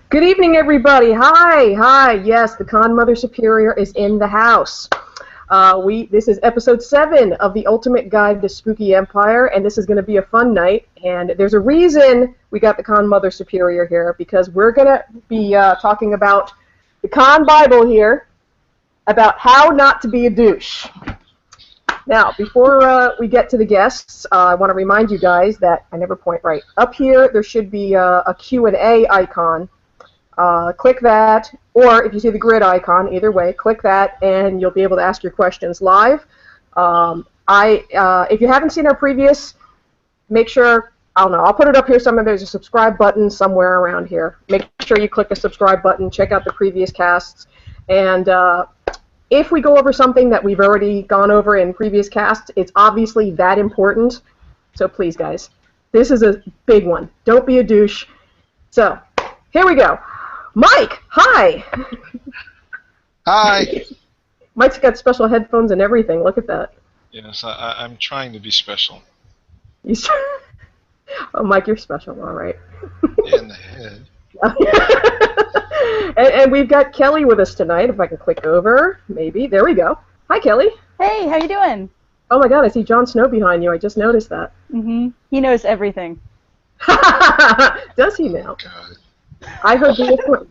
Good evening, everybody. Hi. Yes, the Con Mother Superior is in the house. This is episode 7 of the Ultimate Guide to Spooky Empire, and this is going to be a fun night. And there's a reason we got the Con Mother Superior here, because we're going to be talking about the Con Bible here, about how not to be a douche. Now, before we get to the guests, I want to remind you guys that I never point right. Up here, there should be a Q&A icon. Click that, or if you see the grid icon, either way, click that, and you'll be able to ask your questions live. If you haven't seen our previous, make sure, I don't know, I'll put it up here somewhere. There's a subscribe button somewhere around here. Make sure you click the subscribe button, check out the previous casts, and if we go over something that we've already gone over in previous casts, it's obviously that important, so please, guys, this is a big one. Don't be a douche. So, here we go. Mike, hi! Hi! Mike's got special headphones and everything. Look at that. Yes, I'm trying to be special. Oh, Mike, you're special, all right. In the head. and we've got Kelly with us tonight. If I can click over, maybe. There we go. Hi, Kelly. Hey, how you doing? Oh my God, I see Jon Snow behind you. I just noticed that. Mm-hmm. He knows everything. Does he now? God. I heard the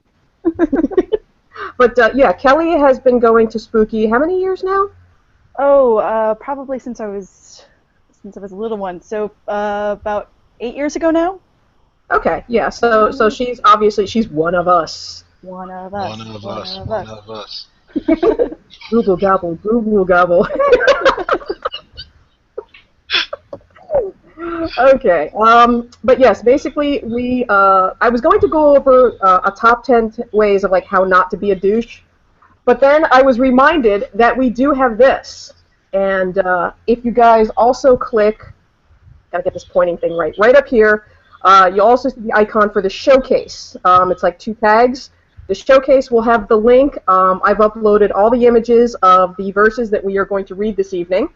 But yeah, Kelly has been going to Spooky how many years now? Oh, probably since I was a little one. So about 8 years ago now. Okay, yeah. So she's obviously one of us. One of us. One of us. Google gobble, Google gobble. Okay, but yes, basically I was going to go over a top 10 ways of like how not to be a douche, but then I was reminded that we do have this, and if you guys also click, gotta get this pointing thing right up here, you'll also see the icon for the showcase. It's like 2 tags. The showcase will have the link. I've uploaded all the images of the verses that we are going to read this evening,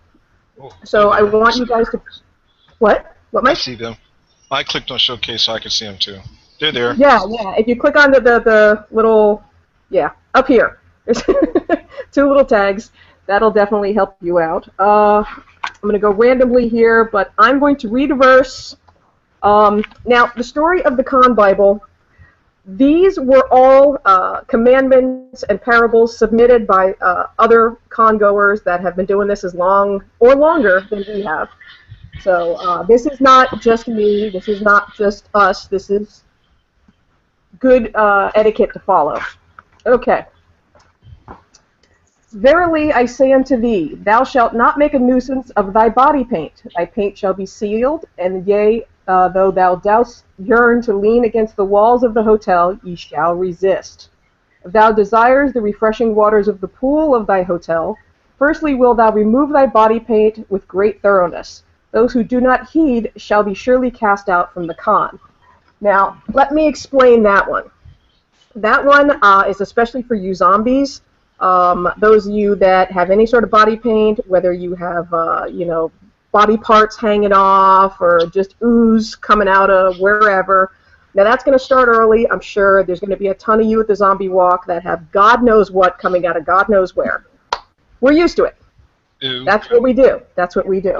so I want you guys to... What? What, Mike? I see them. I clicked on showcase so I could see them too. They're there. Yeah. If you click on the little, up here, there's 2 little tags. That'll definitely help you out. I'm going to go randomly here, but I'm going to read a verse. Now, the story of the Con Bible, these were all commandments and parables submitted by other con goers that have been doing this as long or longer than we have. So this is not just me, this is not just us, this is good etiquette to follow. Okay. Verily I say unto thee, thou shalt not make a nuisance of thy body paint. Thy paint shall be sealed, and yea, though thou dost yearn to lean against the walls of the hotel, ye shall resist. If thou desires the refreshing waters of the pool of thy hotel, firstly wilt thou remove thy body paint with great thoroughness. Those who do not heed shall be surely cast out from the con. Now, let me explain that one. That one is especially for you zombies. Those of you that have any sort of body paint, whether you have, body parts hanging off or just ooze coming out of wherever. Now, that's going to start early. I'm sure there's going to be a ton of you at the zombie walk that have God knows what coming out of God knows where. We're used to it. Ew. That's what we do. That's what we do.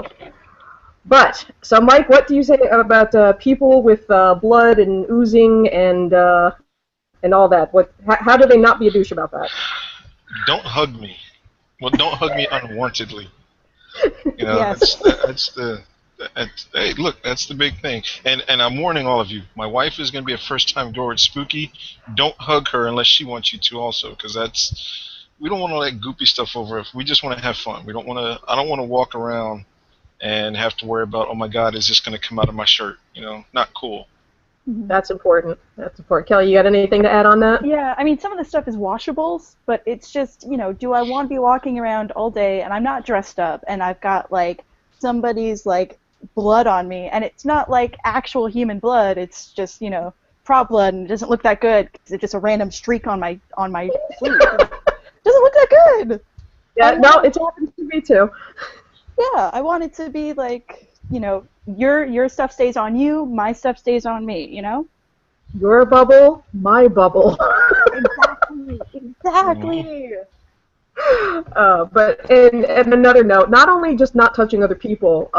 But, so Mike, what do you say about people with blood and oozing and all that? How do they not be a douche about that? Don't hug me. Well, don't hug me unwantedly. You know, Yes. hey, look, that's the big thing. And I'm warning all of you. My wife is going to be a first-time goer at Spooky. Don't hug her unless she wants you to also, because we don't want all that goopy stuff over. We just want to have fun. I don't want to walk around and have to worry about, oh my God, is this going to come out of my shirt? You know, not cool. That's important. That's important. Kelly, you got anything to add on that? Yeah, I mean, some of the stuff is washables, but it's just, do I want to be walking around all day and I'm not dressed up and I've got, like, somebody's, like, blood on me, and it's not, like, actual human blood, it's just, prop blood, and it doesn't look that good because it's just a random streak on my sleeve. It doesn't look that good. Yeah, no, it's happened to me too. Yeah, I want it to be, like, your stuff stays on you, my stuff stays on me, Your bubble, my bubble. Exactly. But and another note, not only just not touching other people,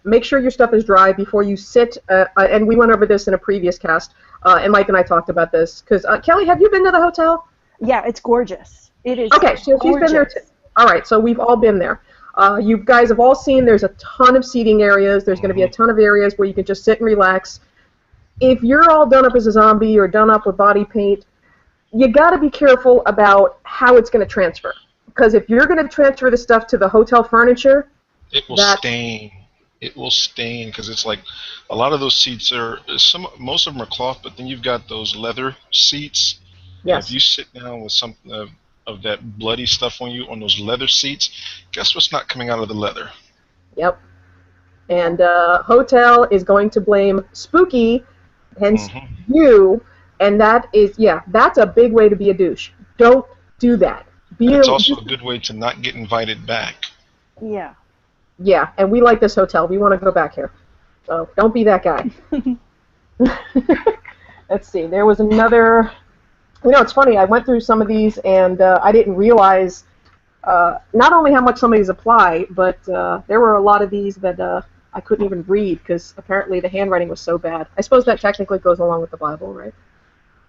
make sure your stuff is dry before you sit. And we went over this in a previous cast, and Mike and I talked about this. Because Kelly, have you been to the hotel? Yeah, it's gorgeous. It is. Okay, so she's been there too. All right, so we've all been there. You guys have all seen there's a ton of seating areas. There's going to be a ton of areas where you can just sit and relax. If you're all done up as a zombie or done up with body paint, you got to be careful about how it's going to transfer. Because if you're going to transfer the stuff to the hotel furniture, it will stain. It will stain because it's like a lot of those seats are most of them are cloth, but then you've got those leather seats. Yes. If you sit down with some of that bloody stuff on you on those leather seats, guess what's not coming out of the leather? Yep. And hotel is going to blame Spooky, hence you, and that is, that's a big way to be a douche. Don't do that. It's also a good way to not get invited back. Yeah. Yeah, and we like this hotel. We want to go back here. So don't be that guy. Let's see. There was another... it's funny. I went through some of these, and I didn't realize not only how much some of these apply, but there were a lot of these that I couldn't even read because apparently the handwriting was so bad. I suppose that technically goes along with the Bible, right?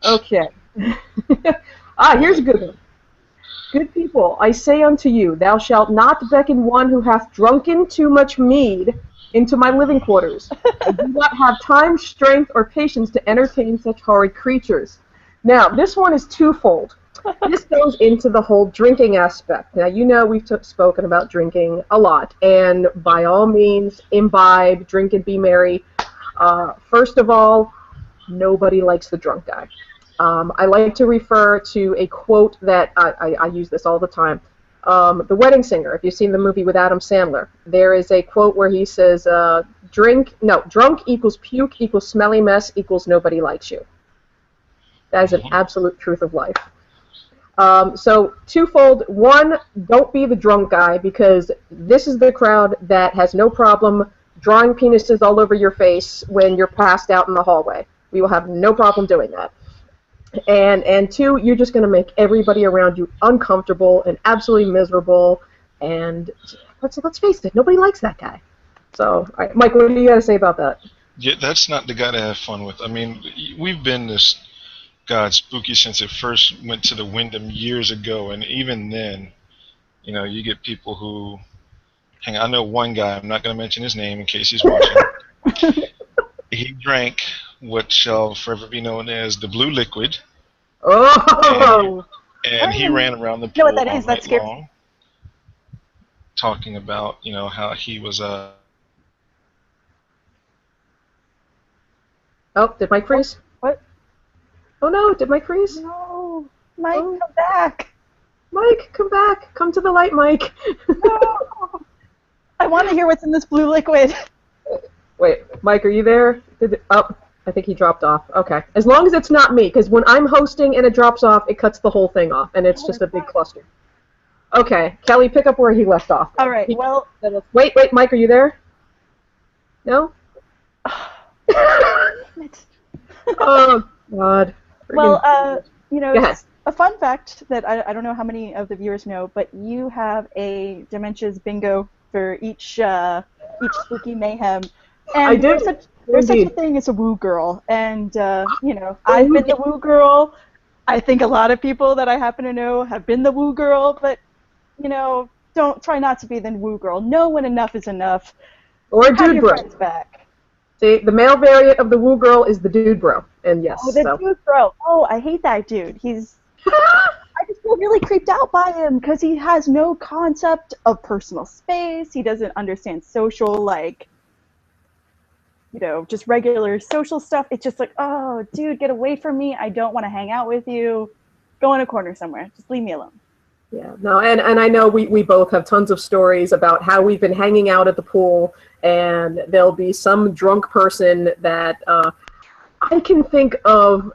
Okay. Here's a good one. Good people, I say unto you, thou shalt not beckon one who hath drunken too much mead into my living quarters. I do not have time, strength, or patience to entertain such horrid creatures. Now, this one is twofold. This goes into the whole drinking aspect. Now, you know we've spoken about drinking a lot, and by all means, imbibe, drink and be merry. First of all, nobody likes the drunk guy. I like to refer to a quote that I use this all the time. The Wedding Singer, if you've seen the movie with Adam Sandler, there is a quote where he says, drunk equals puke equals smelly mess equals nobody likes you. That is an absolute truth of life. So twofold. One, don't be the drunk guy because this is the crowd that has no problem drawing penises all over your face when you're passed out in the hallway. We will have no problem doing that. And two, you're just going to make everybody around you uncomfortable and absolutely miserable. And let's face it, nobody likes that guy. So, all right, Mike, what do you got to say about that? Yeah, that's not the guy to have fun with. I mean, we've been this spooky since it first went to the Wyndham years ago, and even then, you get people who. I know one guy. I'm not going to mention his name in case he's watching. He drank what shall forever be known as the blue liquid. Oh! And he ran around the pool all night long, talking about, how he was Oh, did Mike freeze? What? Oh no, did Mike freeze? No. Mike, come back. Mike, come back. Come to the light, Mike. No. I want to hear what's in this blue liquid. Wait, Mike, are you there? I think he dropped off. Okay. As long as it's not me, because when I'm hosting and it drops off, it cuts the whole thing off, and it's just a big cluster. Okay, Kelly, pick up where he left off. All right, well... Wait, Mike, are you there? No? Oh, God. Well, it's a fun fact that I don't know how many of the viewers know, but you have a Dementia's bingo for each spooky mayhem. And I do. There's such a thing as a woo girl, and I've been the woo girl. I think a lot of people that I happen to know have been the woo girl, but don't try not to be the woo girl. Know when enough is enough. Or Have dude your bro. friends back. See, the male variant of the woo girl is the dude bro, and yes. Oh, the dude bro. Oh, I hate that dude. I just feel really creeped out by him because he has no concept of personal space. He doesn't understand social, just regular social stuff. It's just like, oh, dude, get away from me. I don't want to hang out with you. Go in a corner somewhere. Just leave me alone. Yeah, no, and I know we both have tons of stories about how we've been hanging out at the pool, and there'll be some drunk person that I can think of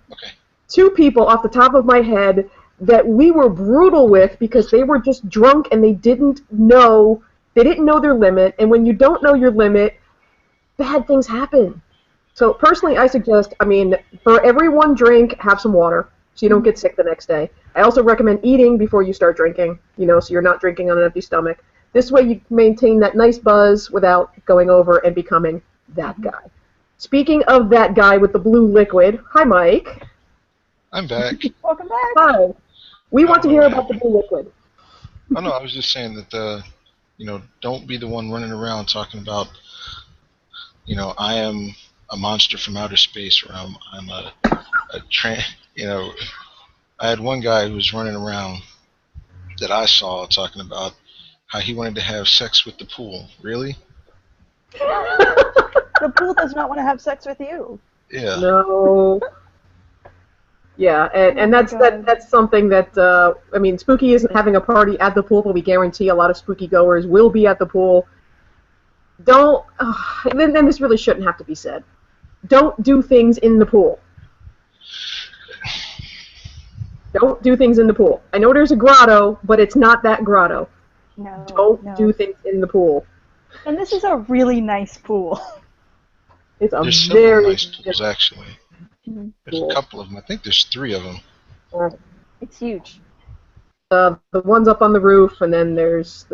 two people off the top of my head that we were brutal with because they were just drunk and they didn't know their limit, and when you don't know your limit, bad things happen. So personally, I suggest, for every one drink, have some water so you don't get sick the next day. I also recommend eating before you start drinking, so you're not drinking on an empty stomach. This way you maintain that nice buzz without going over and becoming that guy. Speaking of that guy with the blue liquid, hi Mike. I'm back. Welcome back. Hi. We want to hear about the blue liquid. Oh no, I was just saying that don't be the one running around talking about, I am a monster from outer space, or I'm a I had one guy who was running around that I saw talking about how he wanted to have sex with the pool. Really? The pool does not want to have sex with you. Yeah. No. Yeah, and that's something that Spooky isn't having a party at the pool, but we guarantee a lot of spooky goers will be at the pool. Then this really shouldn't have to be said. Don't do things in the pool. Don't do things in the pool. I know there's a grotto, but it's not that grotto. No. Don't do things in the pool. And this is a really nice pool. It's There's very nice pools, actually. Mm-hmm. There's a couple of them. I think there's 3 of them. It's huge. The ones up on the roof, and then there's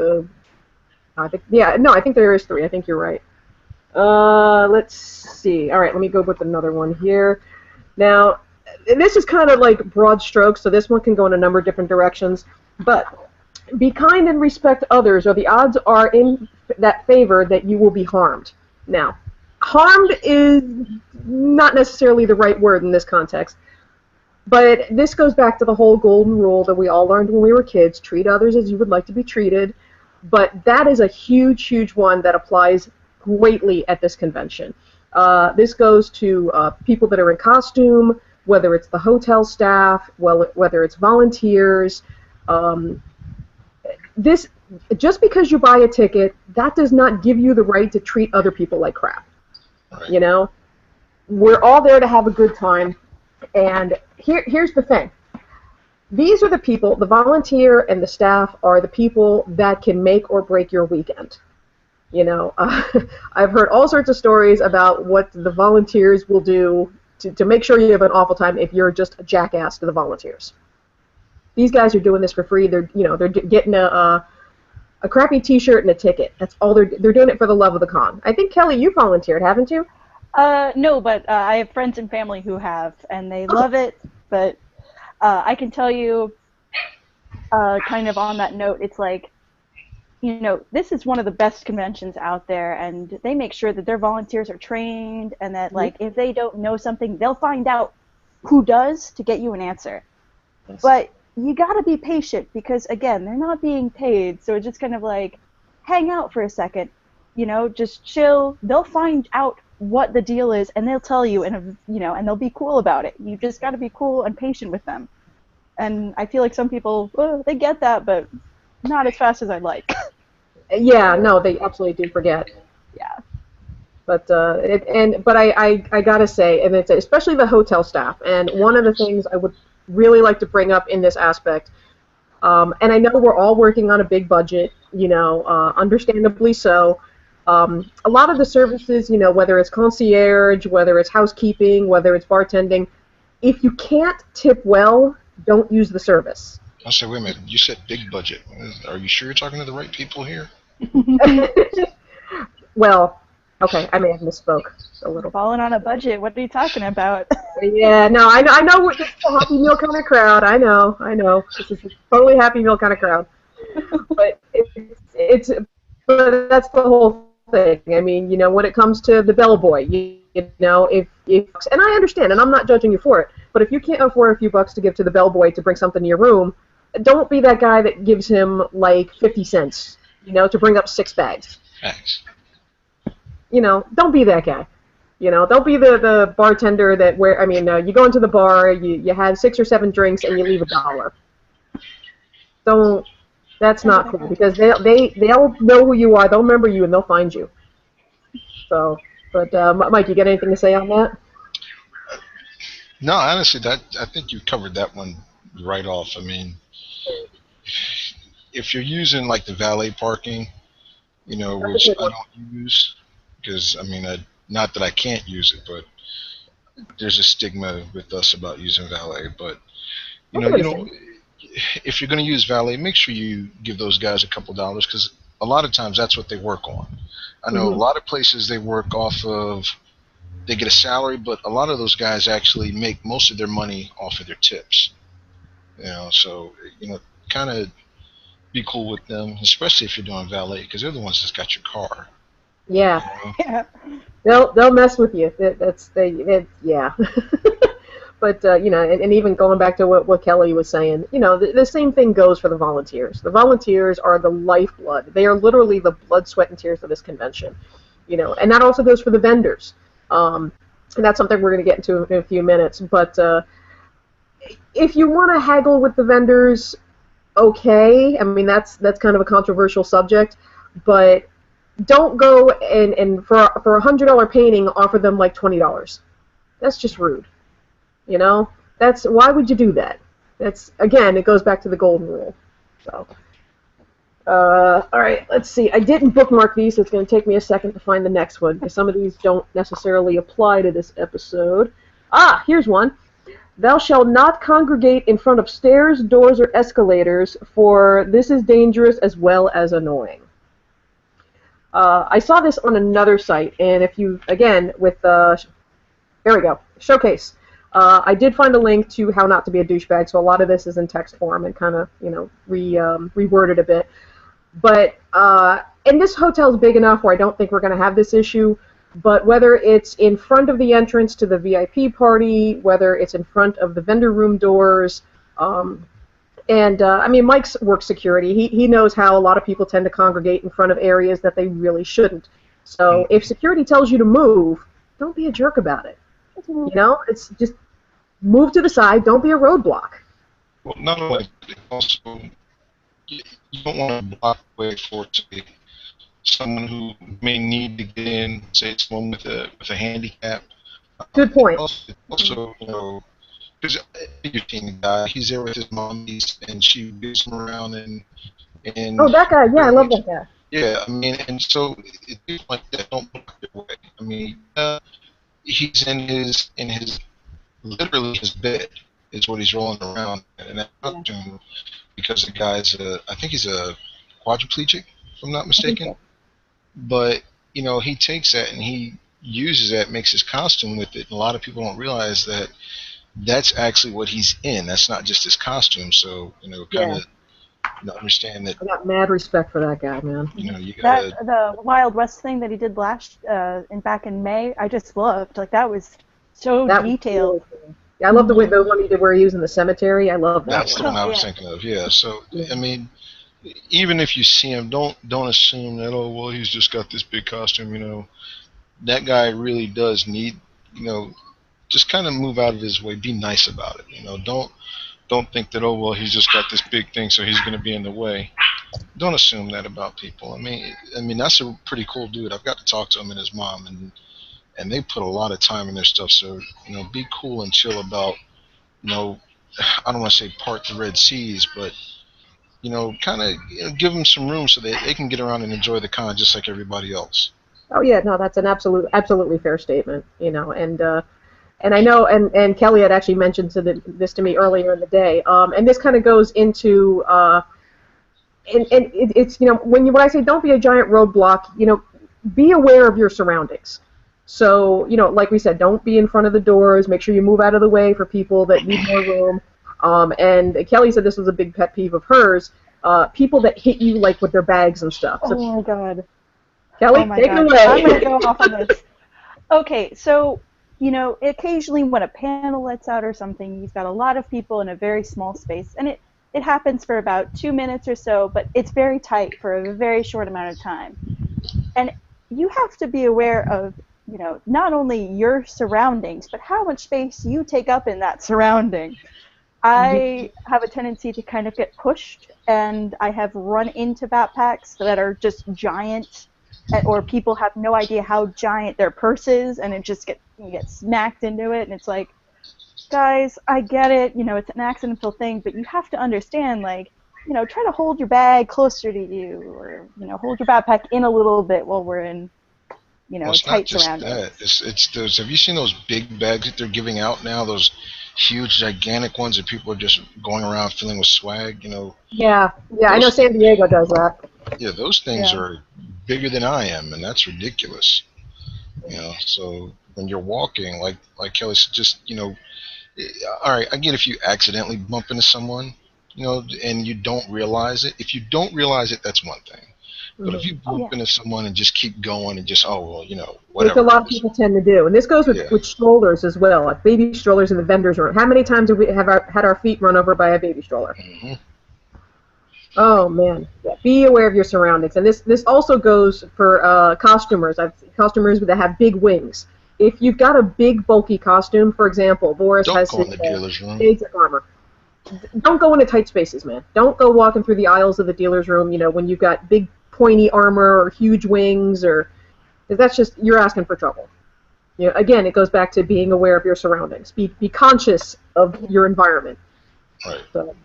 I think there is 3. I think you're right. Let's see. All right, let me go with another one here. Now, this is kind of like broad strokes, so this one can go in a number of different directions. But be kind and respect others, or the odds are in that favor that you will be harmed. Now, harmed is not necessarily the right word in this context, but this goes back to the whole golden rule that we all learned when we were kids: treat others as you would like to be treated. But that is a huge, huge one that applies greatly at this convention. This goes to people that are in costume, whether it's the hotel staff, whether it's volunteers. Just because you buy a ticket, that does not give you the right to treat other people like crap. Right. We're all there to have a good time, and here's the thing. These are the people, the volunteer and the staff are the people that can make or break your weekend. I've heard all sorts of stories about what the volunteers will do to make sure you have an awful time if you're just a jackass to the volunteers. These guys are doing this for free. They're getting a crappy T-shirt and a ticket. That's all they're doing it for the love of the con. I think Kelly, you volunteered, haven't you? No, but I have friends and family who have, and they love it. But I can tell you, kind of on that note, it's like, this is one of the best conventions out there, and they make sure that their volunteers are trained, and that, like, if they don't know something, they'll find out who does to get you an answer. Yes. But you gotta be patient, because, again, they're not being paid, so it's just kind of like, hang out for a second, just chill. They'll find out what the deal is, and they'll tell you, and they'll be cool about it. You just gotta be cool and patient with them. And I feel like some people, they get that, but not as fast as I'd like. Yeah, no, they absolutely do forget. Yeah. But I gotta say, and it's especially the hotel staff. And one of the things I would really like to bring up in this aspect, and I know we're all working on a big budget, understandably so. A lot of the services, whether it's concierge, whether it's housekeeping, whether it's bartending, if you can't tip well, don't use the service. I said, wait a minute, you said big budget. Are you sure you're talking to the right people here? Well, okay, I may have misspoke a little. Falling on a budget, what are you talking about? Yeah, no, I know this is a Happy Meal kind of crowd. I know. This is a totally Happy Meal kind of crowd. But but that's the whole thing. I mean, when it comes to the bellboy, if and I understand, and I'm not judging you for it, but if you can't afford a few bucks to give to the bellboy to bring something to your room, don't be that guy that gives him like 50 cents, to bring up 6 bags. Thanks. Don't be that guy. Don't be the bartender that you go into the bar, you have 6 or 7 drinks, and you leave $1. Don't. That's not cool, because they'll know who you are, they'll remember you, and they'll find you. So, but Mike, you got anything to say on that? No, honestly, I think you covered that one right off. I mean, if you're using like the valet parking, which I don't use, because Not that I can't use it, but there's a stigma with us about using valet. But I can you know, understand. if you're going to use valet, make sure you give those guys a couple dollars because a lot of times that's what they work on. I know a Hmm. lot of places they work off of they get a salary, but a lot of those guys actually make most of their money off of their tips. So kind of be cool with them, especially if you're doing valet because they're the ones that's got your car. Yeah, You know? Yeah. they'll mess with you. Yeah. But and even going back to what Kelly was saying, the same thing goes for the volunteers. The volunteers are the lifeblood. They are literally the blood, sweat, and tears of this convention. And that also goes for the vendors. Um, and that's something we're going to get into in a few minutes. But if you want to haggle with the vendors, okay. I mean, that's kind of a controversial subject, but don't go and for $100 painting offer them like $20. That's just rude. You know, that's why would you do that? That's again, it goes back to the golden rule. So, all right, let's see. I didn't bookmark these, so it's going to take me a second to find the next one because some of these don't necessarily apply to this episode. Ah, here's one. Thou shalt not congregate in front of stairs, doors, or escalators, for this is dangerous as well as annoying. I saw this on another site, and if you, again, there we go, Showcase. I did find a link to how not to be a douchebag, so a lot of this is in text form and kind of, reworded a bit. But, and this hotel's big enough where I don't think we're going to have this issue, but whether it's in front of the entrance to the VIP party, whether it's in front of the vendor room doors, I mean, Mike's works security. He knows how a lot of people tend to congregate in front of areas that they really shouldn't. So if security tells you to move, don't be a jerk about it. It's just move to the side. Don't be a roadblock. Well, not only also you don't want to block the way for someone who may need to get in, say someone with a handicap. Good point. Also, because you've seen the guy, he's there with his mom, and she gives him around and Oh, that guy. Yeah, I love that guy. yeah, I mean, and so it's like that. Don't block your way. I mean, he's in his literally his bed is what he's rolling around in that costume because the guy's I think he's a quadriplegic, if I'm not mistaken. So. But he takes that and he uses that, makes his costume with it, and a lot of people don't realize that that's actually what he's in. That's not just his costume. So kind of understand that. I got mad respect for that guy, man. You gotta The Wild West thing that he did back in May, I just loved. Like that was so detailed. Was cool. Yeah, I love the one he did where he was in the cemetery. I love that. That's the one I was thinking of. Yeah. So I mean, even if you see him, don't assume that he's just got this big costume. That guy really does need just kind of move out of his way. Be nice about it. Don't think that he's just got this big thing, so he's going to be in the way. Don't assume that about people. I mean that's a pretty cool dude. I've got to talk to him and his mom, and they put a lot of time in their stuff. So be cool and chill about I don't want to say part the Red Seas, but kind of give them some room so that they can get around and enjoy the con just like everybody else. Oh yeah, no, that's an absolutely fair statement. And I know, and Kelly had actually mentioned this to me earlier in the day. And this kind of goes into, it's when I say don't be a giant roadblock, be aware of your surroundings. So like we said, don't be in front of the doors. Make sure you move out of the way for people that need more room. And Kelly said this was a big pet peeve of hers. People that hit you like with their bags and stuff. So, oh my God. Kelly, take it away. I'm gonna go off on this. Okay, so. Occasionally when a panel lets out or something, you've got a lot of people in a very small space, and it happens for about 2 minutes or so, but it's very tight for a very short amount of time. And you have to be aware of, not only your surroundings, but how much space you take up in that surrounding. I have a tendency to kind of get pushed, and I have run into backpacks that are just giant, or people have no idea how giant their purse is, and you get smacked into it, and it's like, guys, I get it, it's an accidental thing, but you have to understand, like, try to hold your bag closer to you, or, hold your backpack in a little bit while we're in Well, it's not tight just surroundings. that. It's those. Have you seen those big bags that they're giving out now? Those huge, gigantic ones that people are just going around filling with swag. Yeah, yeah, I know Those San Diego does that. yeah, those things Yeah. are bigger than I am, and that's ridiculous. So when you're walking, like Kelly said, just all right, I get if you accidentally bump into someone, and you don't realize it. If you don't realize it, that's one thing. But if Mhm. you Oh bump yeah. into someone and just keep going and just, oh, well, Which a whatever. lot of people tend to do, and this goes Yeah. with strollers as well, like baby strollers in the vendors room. How many times have we had our feet run over by a baby stroller? Hmm. Oh man, yeah. Be aware of your surroundings, and this also goes for costumers. I've seen costumers that have big wings. If you've got a big bulky costume, for example, Boris Don't has go his in the dealer's room. basic armor. Don't go into tight spaces, man. Don't go walking through the aisles of the dealer's room. When you've got big pointy armor or huge wings, or that's just you're asking for trouble. Again, it goes back to being aware of your surroundings. Be conscious of your environment. Right. So.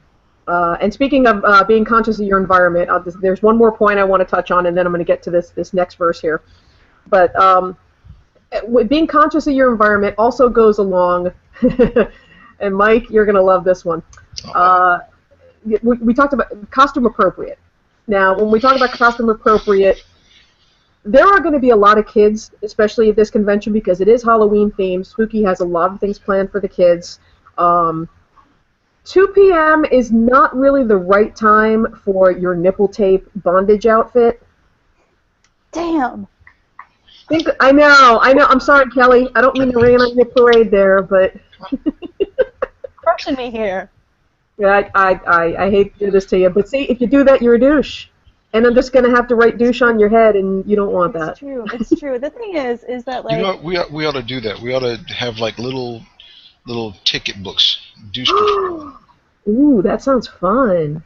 And speaking of being conscious of your environment, there's one more point I want to touch on, and then I'm going to get to this next verse here. But being conscious of your environment also goes along, and Mike, you're going to love this one. We talked about costume appropriate. Now, when we talk about costume appropriate, there are going to be a lot of kids, especially at this convention, because it is Halloween themed. Spooky has a lot of things planned for the kids. 2 p.m. is not really the right time for your nipple tape bondage outfit. Damn. I know. I'm sorry, Kelly. I don't mean to rain on your parade there, but Crushing me here. yeah, I hate to do this to you. But see, if you do that, you're a douche. And I'm just going to have to write douche on your head, and you don't want that. It's true. It's true. The thing is that like. We ought to do that. We ought to have like little ticket books. Douche Patrol. Ooh, that sounds fun.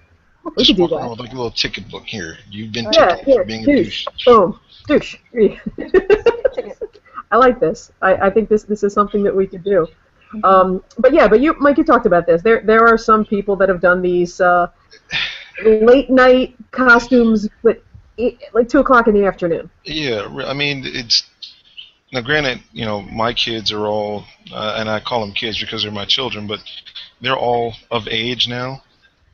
We could do Walk that. around with like a little ticket book here. You've been Yeah, ticketed for being a douche. douche. Boom. Douche. I like this. I think this is something that we could do. But you, Mike, you talked about this. There are some people that have done these late night costumes, but like 2:00 in the afternoon. Yeah, I mean, it's now. Granted, my kids are all, and I call them kids because they're my children, but they're all of age now.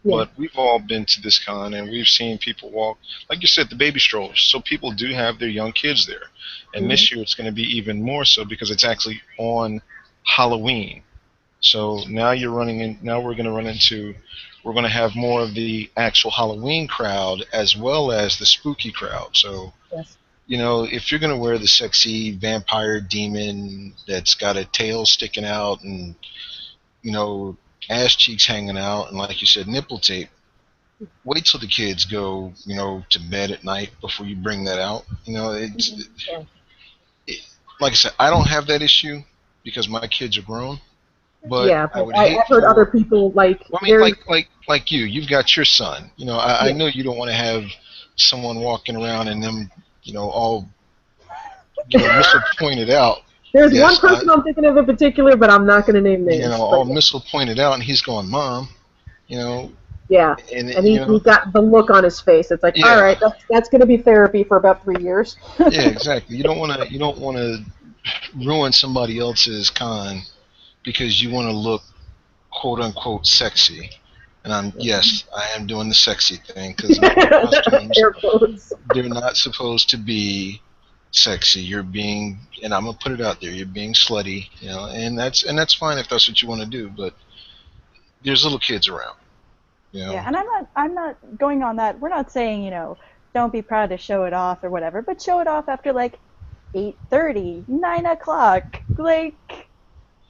Yeah. But we've all been to this con, and we've seen people walk, like you said, the baby strollers. So people do have their young kids there, and this year it's going to be even more so because it's actually on Halloween. So now Now we're going to run into. We're going to have more of the actual Halloween crowd as well as the spooky crowd. So, Yes. if you're going to wear the sexy vampire demon that's got a tail sticking out and, ass cheeks hanging out and, like you said, nipple tape, wait till the kids go, to bed at night before you bring that out. Like I said, I don't have that issue because my kids are grown. But Yeah, I but would hate I've heard other people like. Well, I mean, like you've got your son. I Yeah. know you don't want to have someone walking around and them, all, missile pointed out. There's one person I'm thinking of in particular, but I'm not going to name names. All missile pointed out, and he's going, Mom, Yeah, and he got the look on his face. It's like, all right, that's going to be therapy for about 3 years. Yeah, exactly. You don't want to ruin somebody else's con because you want to look quote unquote sexy. And I am doing the sexy thing because costumes, they're not supposed to be sexy. You're being, and I'm gonna put it out there, you're being slutty, and that's fine if that's what you want to do. But there's little kids around. Yeah, and I'm not going on that. We're not saying don't be proud to show it off or whatever, but show it off after like 8:30, 9 o'clock, like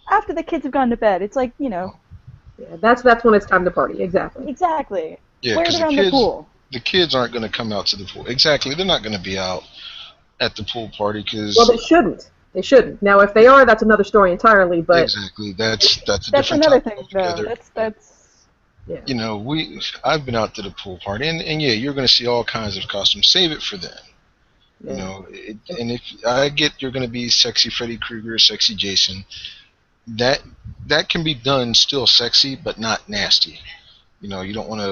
after the kids have gone to bed. It's like Yeah, that's when it's time to party. Exactly. Exactly. Yeah, because the pool. The kids aren't going to come out to the pool. Exactly, they're not going to be out at the pool party because. Well, they shouldn't. They shouldn't. Now, if they are, that's another story entirely. But exactly, that's a that's different another topic thing, altogether. though. That's. Yeah. I've been out to the pool party, and yeah, you're going to see all kinds of costumes. Save it for them. Yeah. And if I get you're going to be sexy Freddy Krueger, sexy Jason, that can be done still sexy, but not nasty. You don't want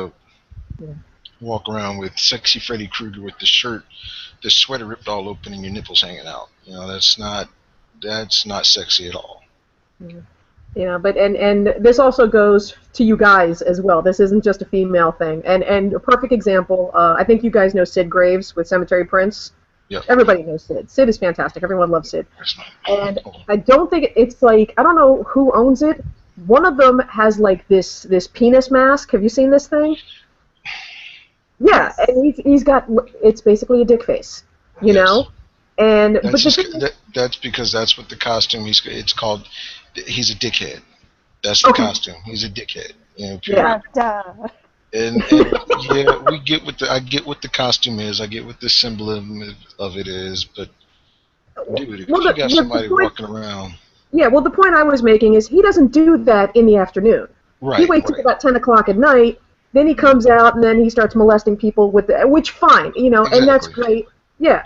to walk around with sexy Freddy Krueger with the sweater ripped all open and your nipples hanging out. That's not sexy at all. Yeah, but and this also goes to you guys as well. This isn't just a female thing. And a perfect example, I think you guys know Sid Graves with Cemetery Prince. Yep. Everybody knows Sid. Sid is fantastic. Everyone loves Sid. And Oh. I don't think it's like, I don't know who owns it. One of them has like this penis mask. Have you seen this thing? Yeah, and he's got, it's basically a dick face, you know? And That's because that's what the costume it's called. He's a dickhead. That's the costume. He's a dickhead. Yeah. And yeah, I get what the costume is. I get what the symbolism of it is. But dude, if you got somebody walking around. Yeah, well, the point I was making is he doesn't do that in the afternoon. Right. He waits till about 10 o'clock at night. Then he comes out and then he starts molesting people which fine, Exactly. and that's great. Yeah.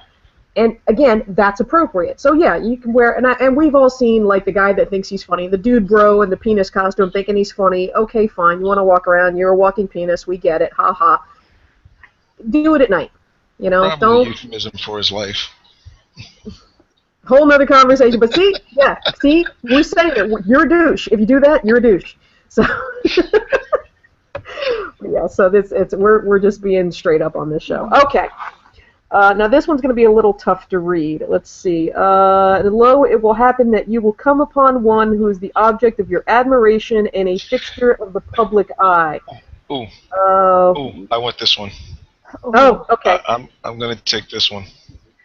And again, that's appropriate. So yeah, you can wear, and we've all seen like the guy that thinks he's funny, the dude bro in the penis costume thinking he's funny. Okay, fine, you want to walk around, you're a walking penis, we get it, ha ha. Do it at night, Probably don't. a euphemism for his life. Whole nother conversation, but see, we're saying it. You're a douche. If you do that, you're a douche. So yeah, so we're just being straight up on this show. Okay. Now this one's going to be a little tough to read. Let's see. Lo, it will happen that you will come upon one who is the object of your admiration and a fixture of the public eye. Ooh. I want this one. Oh, okay. I'm going to take this one.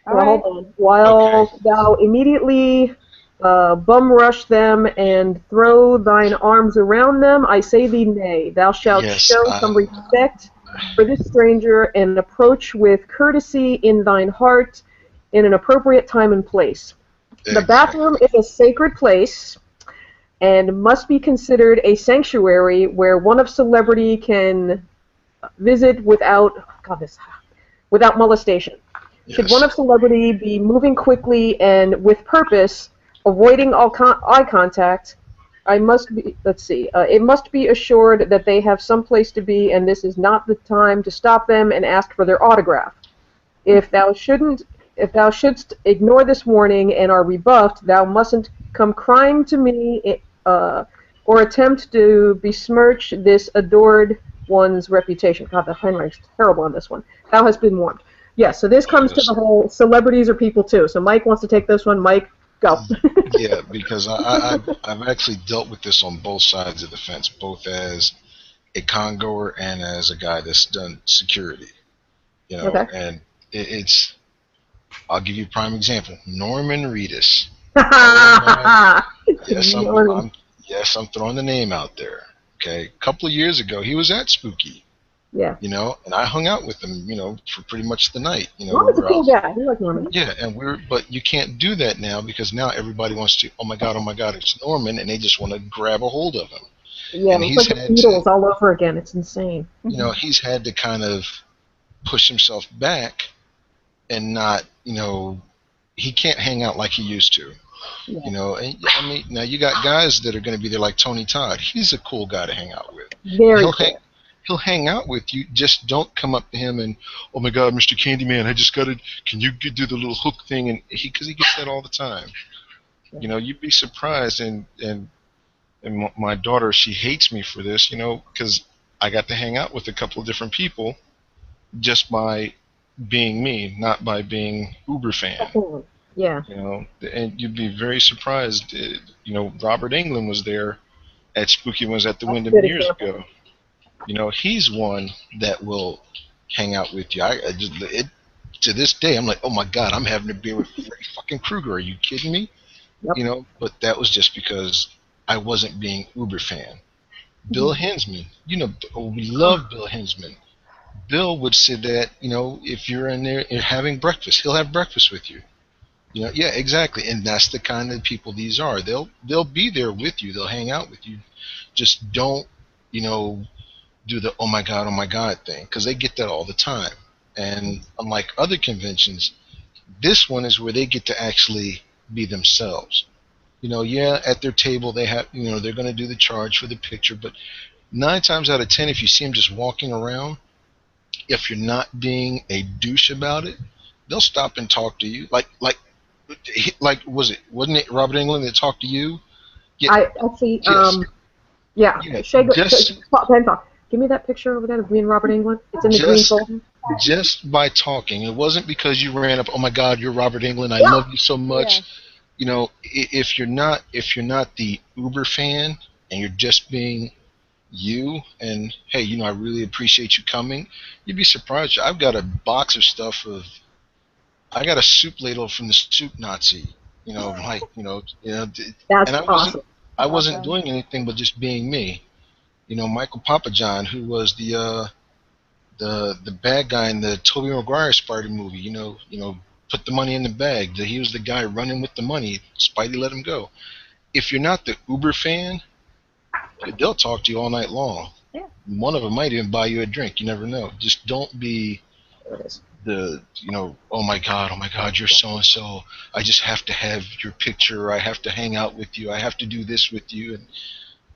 Well, hold on. While thou immediately bum rush them and throw thine arms around them, I say thee nay. Thou shalt show some respect for this stranger and approach with courtesy in thine heart in an appropriate time and place. The bathroom is a sacred place and must be considered a sanctuary where one of celebrity can visit without molestation. Yes. Should one of celebrity be moving quickly and with purpose, avoiding all eye contact, it must be assured that they have some place to be, and this is not the time to stop them and ask for their autograph. If thou shouldst ignore this warning and are rebuffed, thou mustn't come crying to me or attempt to besmirch this adored one's reputation. God, the handwriting's terrible on this one. Thou hast been warned. Yes, so this comes to the whole celebrities are people too. So Mike wants to take this one. Mike, go. Yeah, because I've actually dealt with this on both sides of the fence, both as a congoer and as a guy that's done security. Okay. And it's, I'll give you a prime example. Norman Reedus. I'm throwing the name out there. Okay, a couple of years ago, he was at Spooky. Yeah. And I hung out with him, for pretty much the night. Norman's a cool guy. We like Norman. Yeah, but you can't do that now because now everybody wants to, oh my God, it's Norman, and they just want to grab a hold of him. Yeah, and it's like the Beatles all over again. It's insane. He's had to kind of push himself back and not, he can't hang out like he used to. Yeah. And I mean, now you got guys that are going to be there like Tony Todd. He's a cool guy to hang out with. Very cool. He'll hang out with you. Just don't come up to him and, oh my God, Mr. Candyman, I just got to, can you do the little hook thing? And because he gets that all the time. You'd be surprised. And my daughter, she hates me for this, because I got to hang out with a couple of different people just by being me, not by being Uber fan. Yeah. And you'd be very surprised. Robert Englund was there at Spooky Ones at the Wyndham years ago. He's one that will hang out with you. To this day, I'm like, oh my God, I'm having a beer with Freddy fucking Krueger. Are you kidding me? Yep. But that was just because I wasn't being Uber fan. Bill Hensman, we love Bill Hensman. Bill would say that, if you're in there having breakfast, he'll have breakfast with you. Yeah, exactly. And that's the kind of people these are. They'll be there with you. They'll hang out with you. Just don't, do the oh my God thing, because they get that all the time. And unlike other conventions, this one is where they get to actually be themselves. At their table they have, they're going to do the charge for the picture, but 9 times out of 10, if you see them just walking around, if you're not being a douche about it, they'll stop and talk to you. Wasn't it Robert Englund that talked to you? Yeah, I actually, yes, yeah. yeah. Shay, Just give me that picture over there of me and Robert Englund. It's in the green just folder. just by talking. It wasn't because you ran up. Oh my God, you're Robert Englund. I Yeah. love you so much. Yeah. You know, if you're not the Uber fan and you're just being you, and hey, you know, I really appreciate you coming, you'd be surprised. I've got a box of stuff of. I got a soup ladle from the soup Nazi. You know, like That's and awesome. I wasn't Awesome. doing anything but just being me. You know, Michael Papajohn, who was the bad guy in the Tobey Maguire Spider movie. Put the money in the bag. He was the guy running with the money. Spidey let him go. If you're not the Uber fan, they'll talk to you all night long. Yeah. One of them might even buy you a drink. You never know. Just don't be There it is. oh my God, you're so and so. I just have to have your picture. I have to hang out with you. I have to do this with you.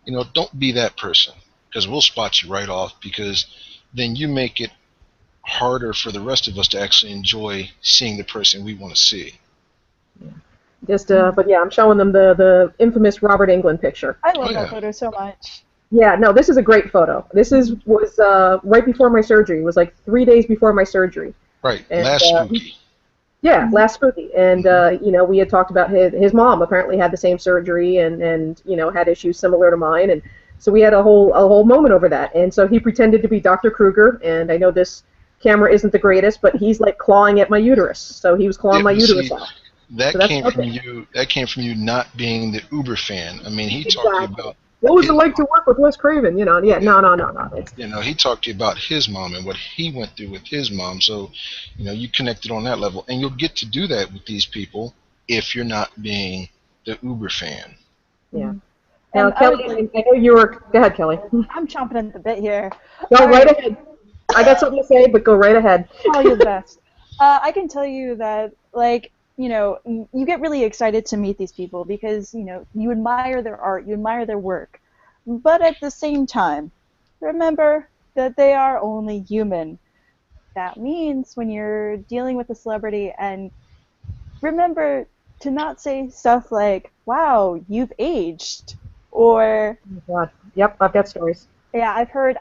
And don't be that person, because we'll spot you right off, because then you make it harder for the rest of us to actually enjoy seeing the person we want to see. But yeah, I'm showing them the infamous Robert Englund picture. I love Oh, yeah. that photo so much. Yeah, no, this is a great photo. This was right before my surgery. It was like 3 days before my surgery. Right, And, last spooky. Yeah, last spooky. And we had talked about his mom apparently had the same surgery and had issues similar to mine, and so we had a whole moment over that. And so he pretended to be Dr. Kruger, and I know this camera isn't the greatest, but he's like clawing at my uterus. So he was clawing my uterus out. That So that's came okay. from you. That came from you not being the Uber fan. I mean, he talked to you about. What was it like to work with Wes Craven? No. It's, He talked to you about his mom and what he went through with his mom. So, you connected on that level, and you'll get to do that with these people if you're not being the Uber fan. yeah. And Now, I Kelly, would I know you were. Go ahead, Kelly. I'm chomping at the bit here. Go All right right. ahead. I got something to say, but go right ahead. Oh, you're the best. I can tell you that, you get really excited to meet these people because, you admire their art, you admire their work. But at the same time, remember that they are only human. That means when you're dealing with a celebrity, and remember to not say stuff like, wow, you've aged, or Oh, God. Yep, I've got stories. yeah,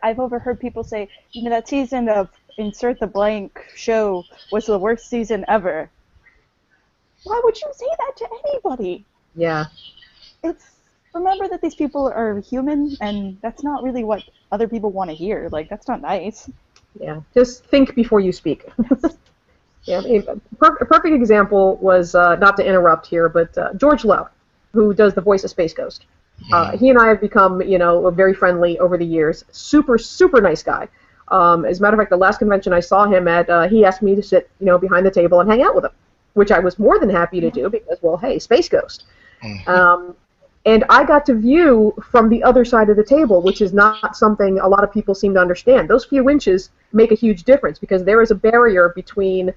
I've overheard people say, that season of insert the blank show was the worst season ever. Why would you say that to anybody? Yeah. Remember that these people are human, and that's not really what other people want to hear. Like, that's not nice. Yeah. Just think before you speak. Yeah. A perfect example was, not to interrupt here, but George Lowe, who does the voice of Space Ghost. He and I have become, very friendly over the years. Super, super nice guy. As a matter of fact, the last convention I saw him at, he asked me to sit, behind the table and hang out with him, which I was more than happy to do because, well, hey, Space Ghost. And I got to view from the other side of the table, which is not something a lot of people seem to understand. Those few inches make a huge difference because there is a barrier between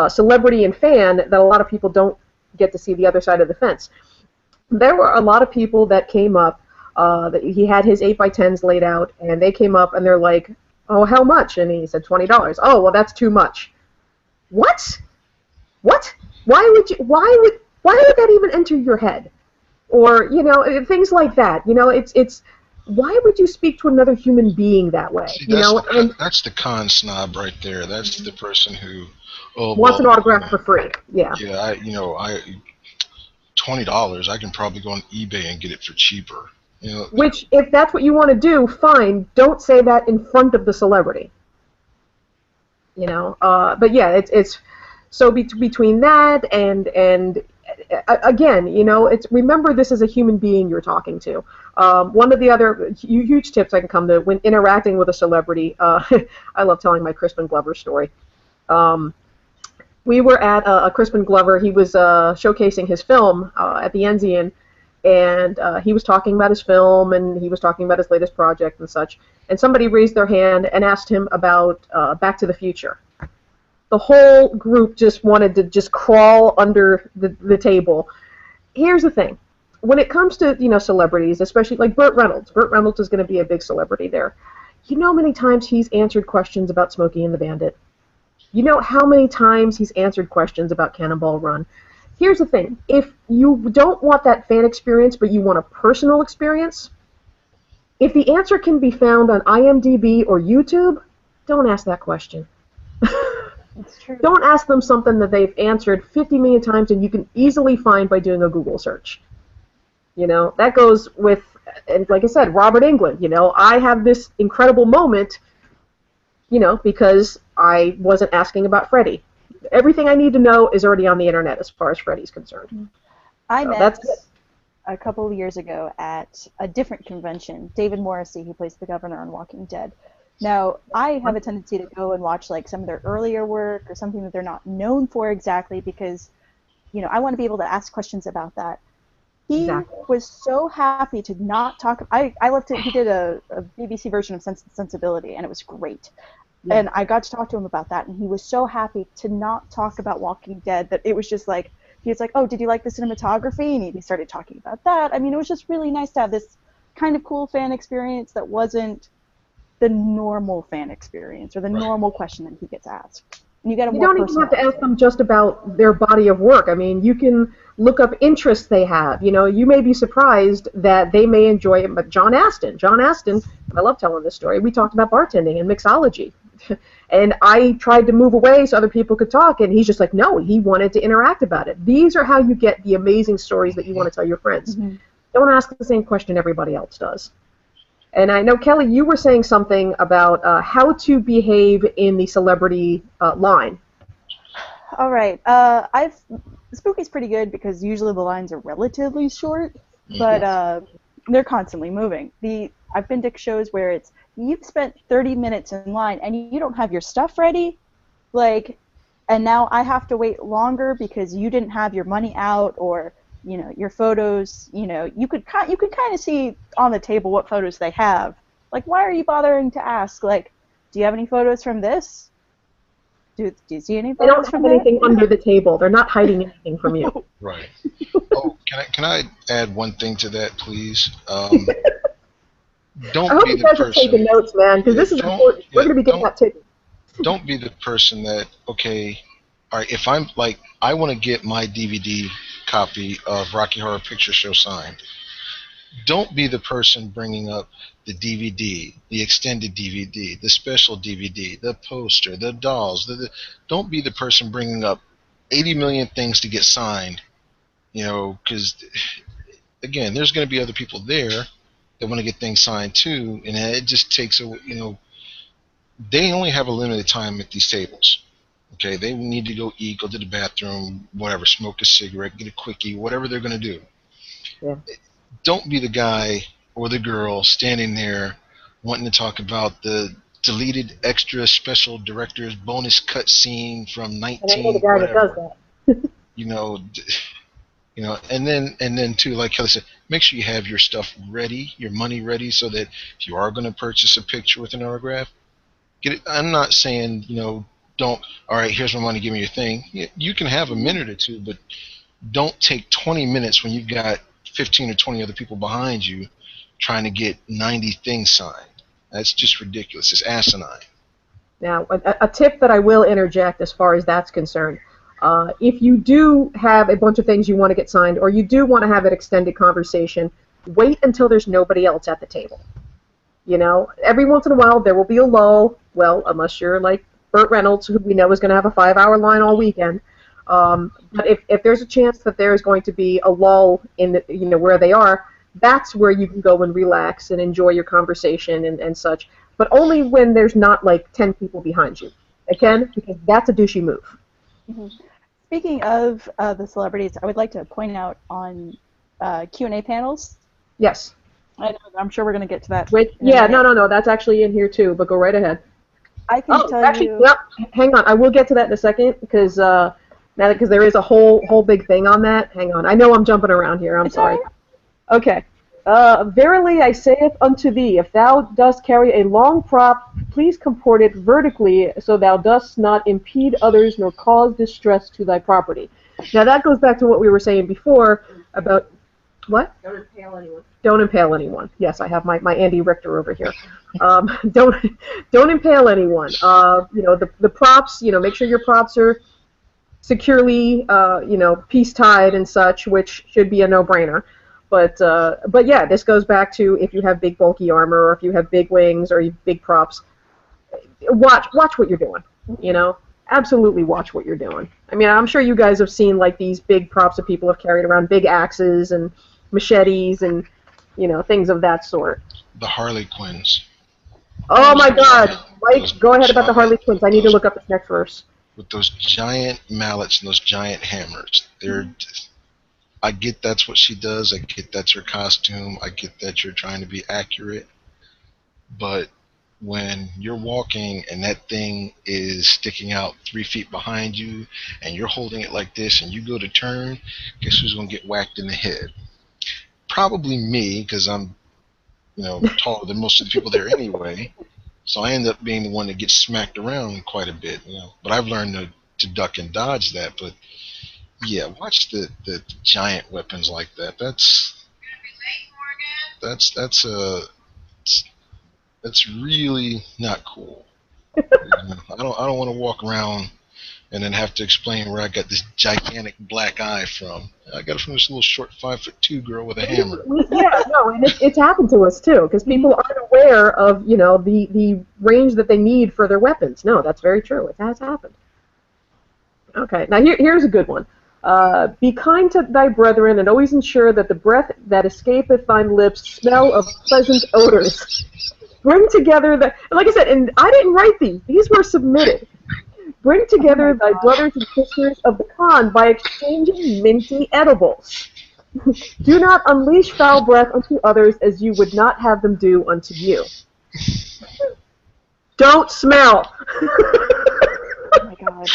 celebrity and fan that a lot of people don't get to see the other side of the fence. There were a lot of people that came up, that he had his 8x10s laid out, and they came up and they're like, oh, how much? And he said $20. Oh, well, that's too much. What? What? Why would that even enter your head? Or, things like that. It's why would you speak to another human being that way? See, And that's the con snob right there. That's the person who wants an autograph for free. Yeah. Yeah, I $20. I can probably go on eBay and get it for cheaper. Which, if that's what you want to do, fine. Don't say that in front of the celebrity. But yeah, it's so between that and again, remember this is a human being you're talking to. One of the other huge tips I can come to when interacting with a celebrity, I love telling my Crispin Glover story. We were at a Crispin Glover. He was showcasing his film at the Enzian, and he was talking about his film, and he was talking about his latest project and such. And somebody raised their hand and asked him about Back to the Future. The whole group just wanted to just crawl under the table. Here's the thing. When it comes to, celebrities, especially like Burt Reynolds is going to be a big celebrity there. You know how many times he's answered questions about Smokey and the Bandit? You know how many times he's answered questions about Cannonball Run? Here's the thing. If you don't want that fan experience, but you want a personal experience, if the answer can be found on IMDb or YouTube, don't ask that question. It's true. Don't ask them something that they've answered 50 million times and you can easily find by doing a Google search. You know, that goes with, and like I said, Robert Englund. You know, I have this incredible moment, you know, because I wasn't asking about Freddy. Everything I need to know is already on the internet as far as Freddy's concerned. I So met that's it. a couple of years ago at a different convention, David Morrissey, who plays the governor on Walking Dead. Now, I have a tendency to go and watch like some of their earlier work or something that they're not known for exactly because, you know, I want to be able to ask questions about that. He Exactly. was so happy to not talk. I loved it. He did a BBC version of Sense and Sensibility, and it was great. Yeah. And I got to talk to him about that, and he was so happy to not talk about Walking Dead that it was just like, he was like, oh, did you like the cinematography? And he started talking about that. I mean, it was just really nice to have this kind of cool fan experience that wasn't the normal fan experience or the normal question that he gets asked. And you get a You more don't even personal have to ask them just about their body of work. I mean, you can look up interests they have. You know, you may be surprised that they may enjoy it. But John Aston, I love telling this story. We talked about bartending and mixology. And I tried to move away so other people could talk, and he's just like, no, he wanted to interact about it. These are how you get the amazing stories that you want to tell your friends. Mm-hmm. Don't ask the same question everybody else does. And I know, Kelly, you were saying something about how to behave in the celebrity line. All right. Spooky's pretty good because usually the lines are relatively short, but they're constantly moving. I've been to shows where it's you've spent 30 minutes in line and you don't have your stuff ready, like, and now I have to wait longer because you didn't have your money out or you know your photos. You know you could kind of see on the table what photos they have. Like, why are you bothering to ask? Like, do you have any photos from this? Do you see any They photos don't from have that? anything under the table. They're not hiding anything from you. Right. Oh, can I add one thing to that, please? I Don't hope be you the guys are taking person. notes, man, because this is important. We're going to be getting that taken. Don't be the person that, okay, all right, if I'm like, I want to get my DVD copy of Rocky Horror Picture Show signed. Don't be the person bringing up the DVD, the extended DVD, the special DVD, the poster, the dolls. Don't be the person bringing up 80 million things to get signed, you know, because, again, there's going to be other people there that want to get things signed too, and it just takes a, you know, they only have a limited time at these tables. Okay, they need to go eat, go to the bathroom, whatever, smoke a cigarette, get a quickie, whatever they're going to do. Yeah. Don't be the guy or the girl standing there wanting to talk about the deleted extra special director's bonus cut scene from And I know the 19 guy that does whatever. that. You know, and then too, like Kelly said, make sure you have your stuff ready, your money ready, so that if you are going to purchase a picture with an autograph, get it. I'm not saying, you know, don't. All right, here's my money, give me your thing. You can have a minute or two, but don't take 20 minutes when you've got 15 or 20 other people behind you trying to get 90 things signed. That's just ridiculous. It's asinine. Now, a tip that I will interject as far as that's concerned, if you do have a bunch of things you want to get signed or you do want to have an extended conversation, wait until there's nobody else at the table. You know, every once in a while there will be a lull, well, unless you're like Burt Reynolds, who we know is going to have a 5-hour line all weekend. But if there's a chance that there's going to be a lull in the, you know, where they are, that's where you can go and relax and enjoy your conversation and such. But only when there's not like 10 people behind you. Again, because that's a douchey move. Mm-hmm. Speaking of the celebrities, I would like to point out on Q&A panels. Yes. I'm sure we're going to get to that. Wait, yeah, no, that's actually in here too, but go right ahead. I can tell actually, you. Yep, hang on, I will get to that in a second, because there is a whole big thing on that. Hang on, I know I'm jumping around here, I'm sorry. Okay. Verily I saith unto thee, if thou dost carry a long prop, please comport it vertically, so thou dost not impede others nor cause distress to thy property. Now that goes back to what we were saying before about What? Don't impale anyone. Don't impale anyone. Yes, I have my Andy Richter over here. Don't impale anyone. The props. Make sure your props are securely, piece tied and such, which should be a no-brainer. But yeah, this goes back to if you have big bulky armor, or if you have big wings, or you have big props. Watch what you're doing. Absolutely watch what you're doing. I mean, I'm sure you guys have seen like these big props that people have carried around, big axes and machetes and things of that sort. The Harley Quinns. Oh my God, Mike, go ahead about the Harley Quinns. I need to look up this next verse. With those giant mallets and those giant hammers, I get that's what she does. I get that's her costume. I get that you're trying to be accurate, but when you're walking and that thing is sticking out 3 feet behind you and you're holding it like this and you go to turn, guess who's going to get whacked in the head? Probably me, because I'm taller than most of the people there anyway, so I end up being the one that gets smacked around quite a bit. But I've learned to duck and dodge that. But yeah, watch the giant weapons like that. That's really not cool. I don't want to walk around and then have to explain where I got this gigantic black eye from. I got it from this little short 5'2" girl with a hammer. Yeah, no, and it's happened to us too, because people aren't aware of the range that they need for their weapons. No, that's very true. It has happened. Okay, now here's a good one. Be kind to thy brethren, and always ensure that the breath that escapeth thine lips smell of pleasant odors. Bring together like I said, and I didn't write these. These were submitted. Bring together thy brothers and sisters of the con by exchanging minty edibles. Do not unleash foul breath unto others as you would not have them do unto you. Don't smell. Oh my God.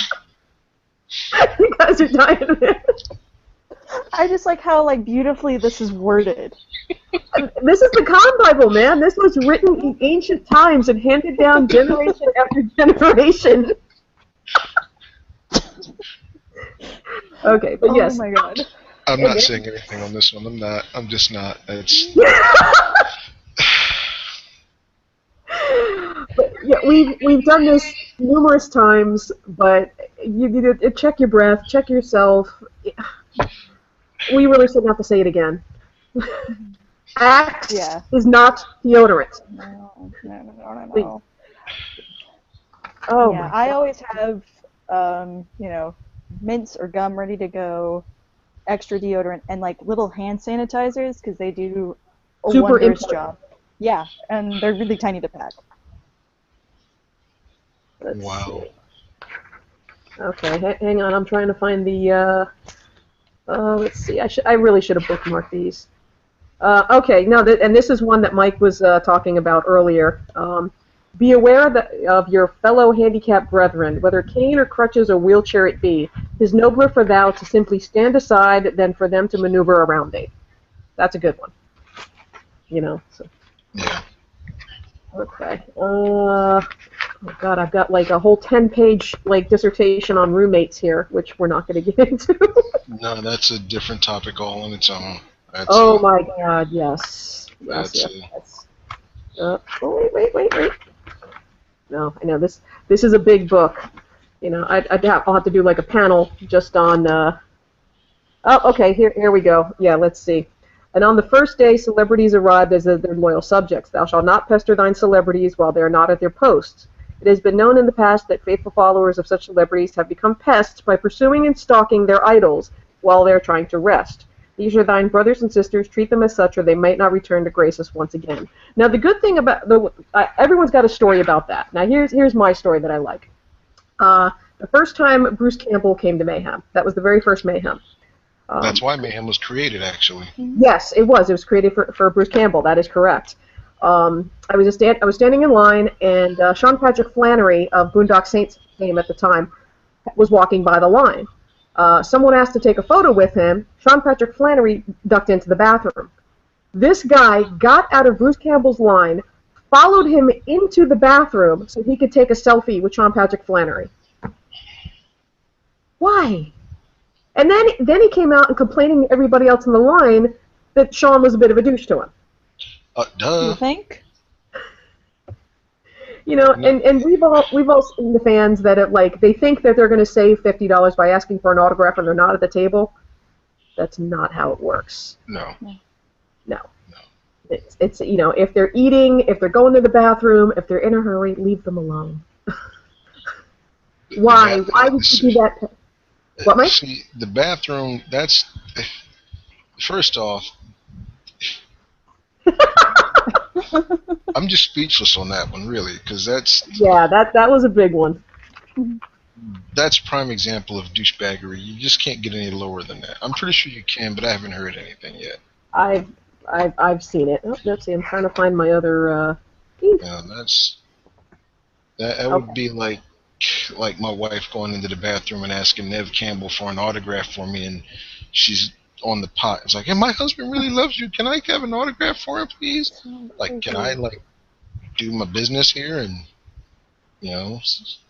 You guys are dying, man. I just like how beautifully this is worded. This is the Con Bible, man. This was written in ancient times and handed down generation after generation. Okay, but yes. Oh my God. I'm not saying anything on this one. I'm not. I'm just not. It's. But yeah, we've done this numerous times, but you check your breath, check yourself. We really shouldn't have to say it again. Axe is not deodorant. No. Oh yeah, I always have, mints or gum ready to go, extra deodorant, and little hand sanitizers because they do a super wondrous important job. Yeah, and they're really tiny to pack. Wow. Okay, hang on. I'm trying to find the. Let's see. I really should have bookmarked these. Okay, no, and this is one that Mike was talking about earlier. Be aware of your fellow handicapped brethren, whether cane or crutches or wheelchair it be. 'Tis nobler for thou to simply stand aside than for them to maneuver around thee. That's a good one. So. Yeah. Okay. Oh God, I've got a whole 10-page dissertation on roommates here, which we're not going to get into. No, that's a different topic all on its own. My God, yes. Yes. Oh, wait. No, I know this is a big book. I'll have to do a panel just on. Oh, okay. Here we go. Yeah, let's see. And on the first day, celebrities arrived as their loyal subjects. Thou shalt not pester thine celebrities while they are not at their posts. It has been known in the past that faithful followers of such celebrities have become pests by pursuing and stalking their idols while they are trying to rest. These are thine brothers and sisters. Treat them as such, or they might not return to grace us once again. Now, the good thing about everyone's got a story about that. Now, here's my story that I like. The first time Bruce Campbell came to Mayhem, that was the very first Mayhem. That's why Mayhem was created, actually. Yes, it was. It was created for Bruce Campbell. That is correct. I was standing in line, and Sean Patrick Flannery of Boondock Saints fame at the time was walking by the line. Someone asked to take a photo with him. Sean Patrick Flannery ducked into the bathroom. This guy got out of Bruce Campbell's line, followed him into the bathroom so he could take a selfie with Sean Patrick Flannery. Why? And then he came out and complaining to everybody else in the line that Sean was a bit of a douche to him. Duh. You think? You know, and we've all seen the fans that they think that they're going to save $50 by asking for an autograph and they're not at the table. That's not how it works. No. It's if they're eating, if they're going to the bathroom, if they're in a hurry, leave them alone. Why? Why would you do that? What, Mike? See, the bathroom, that's... First off, I'm just speechless on that one, really, because that's... Yeah, that was a big one. That's prime example of douchebaggery. You just can't get any lower than that. I'm pretty sure you can, but I haven't heard anything yet. I've seen it. Oh, let's see. I'm trying to find my other. Yeah, that would be like my wife going into the bathroom and asking Nev Campbell for an autograph for me, and she's on the pot. It's like, hey, my husband really loves you. Can I have an autograph for him, please? Like, can I do my business here? And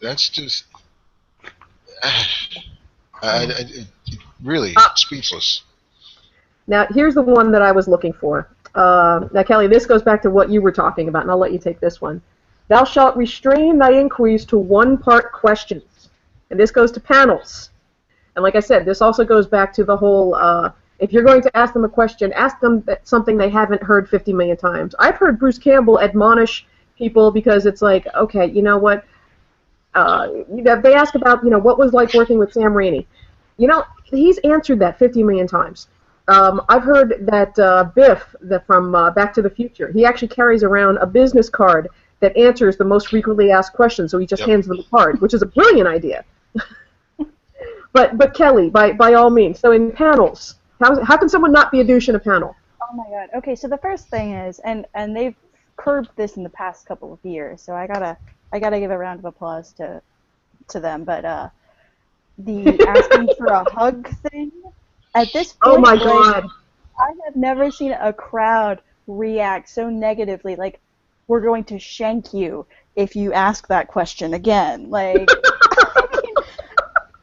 that's just really speechless. Now, here's the one that I was looking for. Now, Kelly, this goes back to what you were talking about, and I'll let you take this one. Thou shalt restrain thy inquiries to one-part questions. And this goes to panels. And like I said, this also goes back to the whole, if you're going to ask them a question, ask them something they haven't heard 50 million times. I've heard Bruce Campbell admonish people because it's like, okay, you know what? They ask about, what was like working with Sam Raimi. He's answered that 50 million times. I've heard that Biff from Back to the Future, he actually carries around a business card that answers the most frequently asked questions, so he just hands them the card, which is a brilliant idea. But Kelly, by all means, so in panels, how can someone not be a douche in a panel? Oh my god. Okay, so the first thing is, and they've curbed this in the past couple of years, so I gotta give a round of applause to them. But the asking for a hug thing, at this point, oh my god, I have never seen a crowd react so negatively. Like, we're going to shank you if you ask that question again. Like,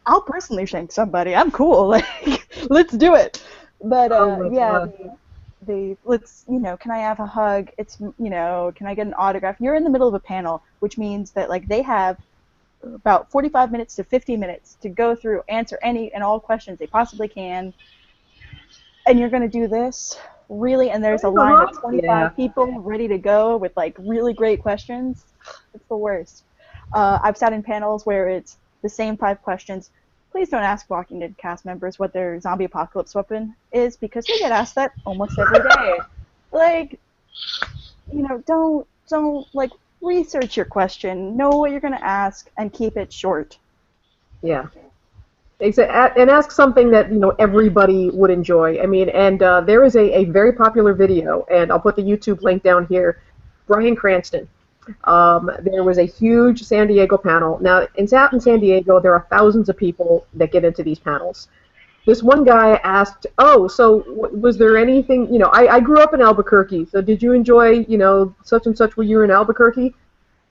I'll personally shank somebody. I'm cool. Like, let's do it. But let's, can I have a hug? It's, can I get an autograph? You're in the middle of a panel, which means that they have about 45 minutes to 50 minutes to go through, answer any and all questions they possibly can. And you're going to do this? Really? And there's a line of 25 people ready to go with really great questions? It's the worst. I've sat in panels where it's the same 5 questions. Please don't ask Walking Dead cast members what their zombie apocalypse weapon is, because they get asked that almost every day. Don't research your question, know what you're going to ask, and keep it short. Yeah. And ask something that everybody would enjoy. I mean, and there is a very popular video, and I'll put the YouTube link down here. Bryan Cranston. There was a huge San Diego panel. Now, out in San Diego, there are thousands of people that get into these panels. This one guy asked, so was there anything, I grew up in Albuquerque, so did you enjoy, such and such when you were in Albuquerque?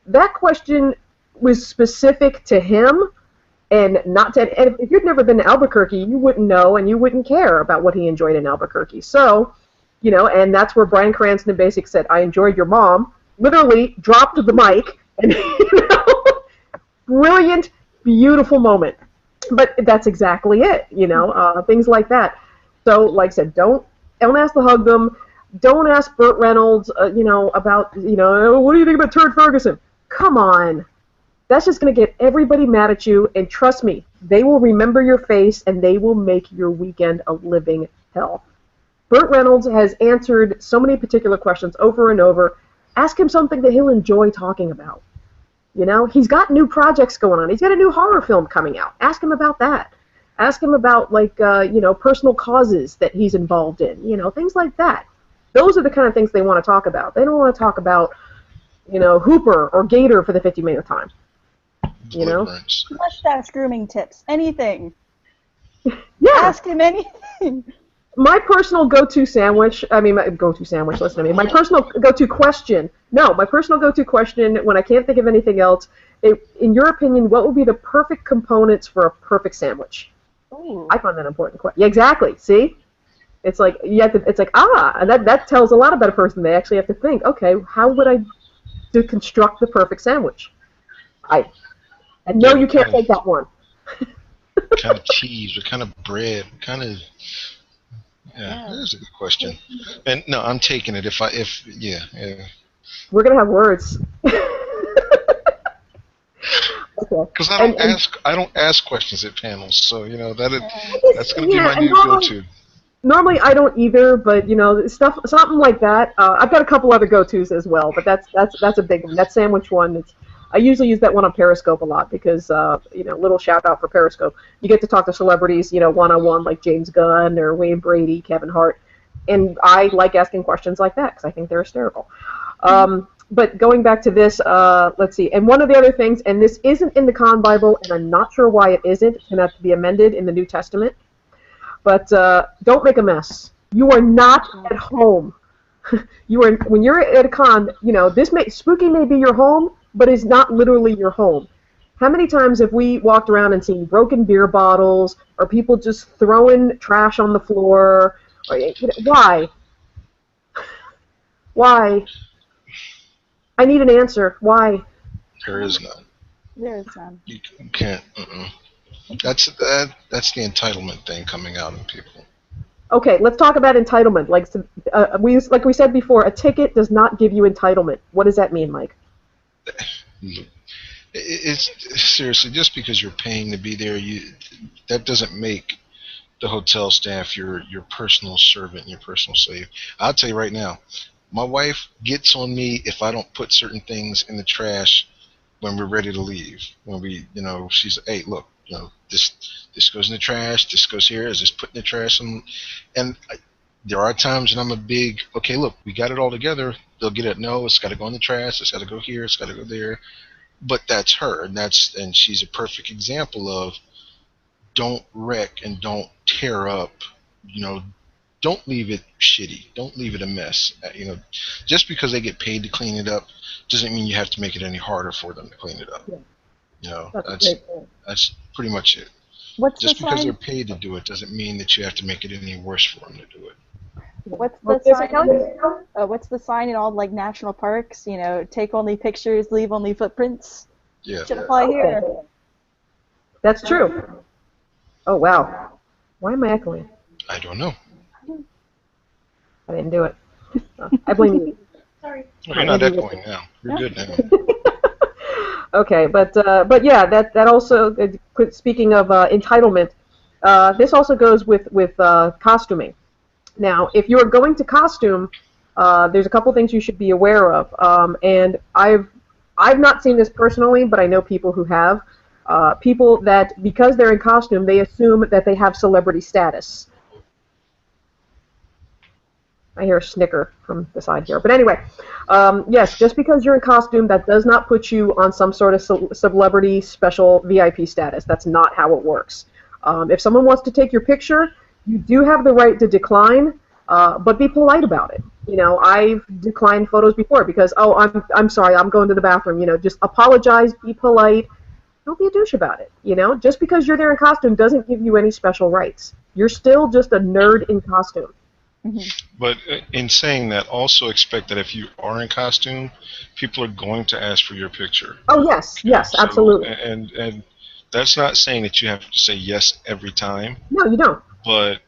That question was specific to him, and not to, and if you'd never been to Albuquerque, you wouldn't know, and you wouldn't care about what he enjoyed in Albuquerque. So, and that's where Bryan Cranston basically said, I enjoyed your mom. Literally dropped the mic, and brilliant, beautiful moment. But that's exactly it, things like that. So, like I said, don't ask to hug them. Don't ask Burt Reynolds, about, what do you think about Turd Ferguson? Come on. That's just going to get everybody mad at you, and trust me, they will remember your face, and they will make your weekend a living hell. Burt Reynolds has answered so many particular questions over and over. Ask him something that he'll enjoy talking about. He's got new projects going on. He's got a new horror film coming out. Ask him about that. Ask him about, personal causes that he's involved in, things like that. Those are the kind of things they want to talk about. They don't want to talk about, Hooper or Gator for the 50 millionth time. Mustache grooming tips. Anything. Yeah. Ask him anything. My personal go-to sandwich, listen to me, my personal go-to question when I can't think of anything else, in your opinion, what would be the perfect components for a perfect sandwich? Ooh. I find that important question. Yeah, exactly, see? It's like you have to. It's like and that tells a lot about a person. They actually have to think. Okay, how would I construct the perfect sandwich? And no, Yeah, you can't take that one. what kind of cheese, what kind of bread, what kind of Yeah. that is a good question. And no, I'm taking it yeah. We're gonna have words. Okay. Because And I don't ask questions at panels, so Yeah. that's gonna be my and new go-to. normally I don't either, but something like that. I've got a couple other go-tos as well, but that's a big one. That sandwich one. I usually use that one on Periscope a lot because little shout out for Periscope. You get to talk to celebrities, one-on-one like James Gunn or Wayne Brady, Kevin Hart, and I like asking questions like that because I think they're hysterical. But going back to this, let's see. And one of the other things, and this isn't in the Con Bible, and I'm not sure why it isn't. It's going to have to be amended in the New Testament. But don't make a mess. You are not at home. When you're at a con. Spooky may be your home, but it's not literally your home. How many times have we walked around and seen broken beer bottles or people just throwing trash on the floor? Why? Why? I need an answer. Why? There is none. There is none. You can't. That's the entitlement thing coming out in people. Okay, let's talk about entitlement. Like we said before, a ticket does not give you entitlement. What does that mean, Mike? It's seriously, just because you're paying to be there, that doesn't make the hotel staff your personal servant, your personal slave. I'll tell you right now, my wife gets on me if I don't put certain things in the trash when we're ready to leave. When she's like, hey, look, this goes in the trash, this goes here, is this put in the trash? There are times when I'm a big, okay, look, we got it all together. They'll get it. No, it's got to go in the trash. It's got to go here. It's got to go there. But that's her, and she's a perfect example of don't wreck and don't tear up. Don't leave it shitty. Don't leave it a mess. Just because they get paid to clean it up doesn't mean you have to make it any harder for them to clean it up. Yeah. That's pretty much it. Just because they're paid to do it doesn't mean that you have to make it any worse for them to do it. What's the sign in all like national parks? Take only pictures, leave only footprints. Yeah. Should apply here. That's true. Oh wow. Why am I echoing? I don't know. I didn't do it. I blame you. Sorry. Well, you're not echoing now. You're good now. Okay, but yeah, that also, speaking of entitlement, this also goes with costuming. Now, if you are going to costume, there's a couple things you should be aware of, and I've not seen this personally, but I know people who have. People that, because they're in costume, they assume that they have celebrity status. I hear a snicker from the side here. But anyway, yes, just because you're in costume, that does not put you on some sort of celebrity special VIP status. That's not how it works. If someone wants to take your picture, you do have the right to decline, but be polite about it. I've declined photos before because, I'm sorry, I'm going to the bathroom. Just apologize, be polite. Don't be a douche about it. Just because you're there in costume doesn't give you any special rights. You're still just a nerd in costume. But in saying that, also expect that if you are in costume, people are going to ask for your picture. Oh, yes, yes, so, absolutely. And that's not saying that you have to say yes every time. No, you don't. But,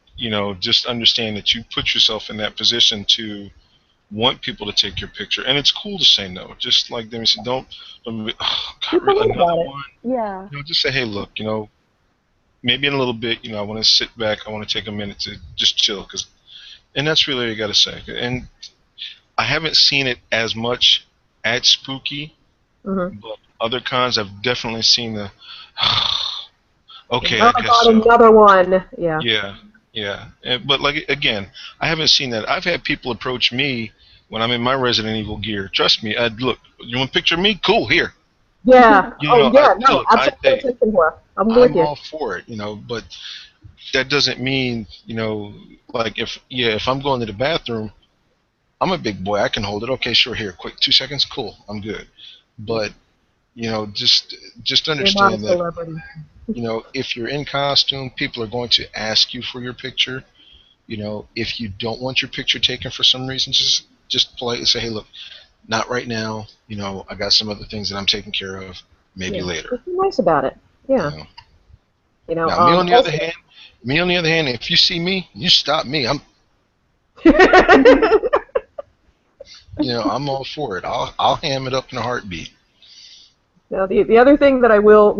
just understand that you put yourself in that position to want people to take your picture. And it's cool to say no. Just like Demmie said, don't be, oh, God, really, another one? Yeah. Just say, hey, look, maybe in a little bit, I want to sit back. I want to take a minute to just chill. And that's really what you got to say. And I haven't seen it as much at Spooky, but other cons I've definitely seen the, okay, I guess so. Another one. Yeah. Yeah. But again, I haven't seen that. I've had people approach me when I'm in my Resident Evil gear. Trust me. Look, you want a picture of me? Cool, here. Yeah. Absolutely. I'm all for it, but that doesn't mean, if I'm going to the bathroom, I'm a big boy. I can hold it. Okay, sure, here, quick, 2 seconds, cool, I'm good. But, just understand that, if you're in costume, people are going to ask you for your picture. if you don't want your picture taken for some reason, just politely say, hey, look, not right now. I got some other things that I'm taking care of. Maybe later. Just be nice about it. Yeah. Now, me on the other hand, if you see me, you stop me. I'm all for it. I'll ham it up in a heartbeat. Now, the other thing that I will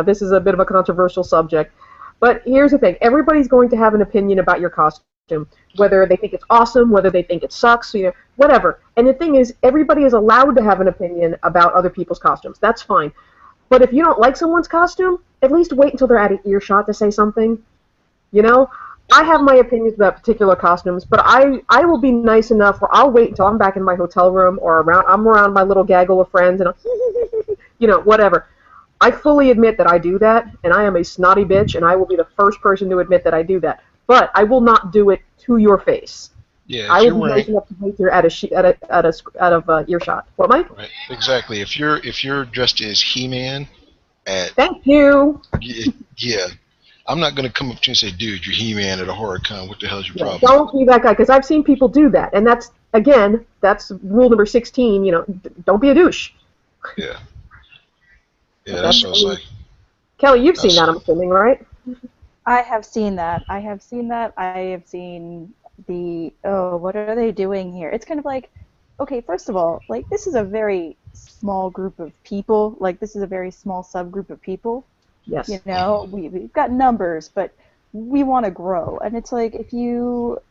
this is a bit of a controversial subject, but here's the thing. Everybody's going to have an opinion about your costume, whether they think it's awesome, whether they think it sucks, whatever. And the thing is, everybody is allowed to have an opinion about other people's costumes. That's fine. But if you don't like someone's costume, at least wait until they're out of earshot to say something. I have my opinions about particular costumes, but I will be nice enough where I'll wait until I'm back in my hotel room or I'm around my little gaggle of friends and I'll, whatever. I fully admit that I do that, and I am a snotty bitch, and I will be the first person to admit that I do that. But I will not do it to your face. Yeah, I will be nice enough to wait till you're out of earshot. What, Mike? Right, exactly. If you're dressed as He-Man, Thank you. Yeah. I'm not going to come up to you and say, dude, you're He-Man at a horror con. What the hell's your problem? Don't be that guy, because I've seen people do that. And that's rule number 16, don't be a douche. Yeah. Yeah, that's what I was like. Kelly, you've seen that, I'm assuming, right? I have seen that. I have seen what are they doing here? It's kind of like, okay, first of all, this is a very small group of people. This is a very small subgroup of people. Yes. We've got numbers, but we want to grow. And it's like, if you,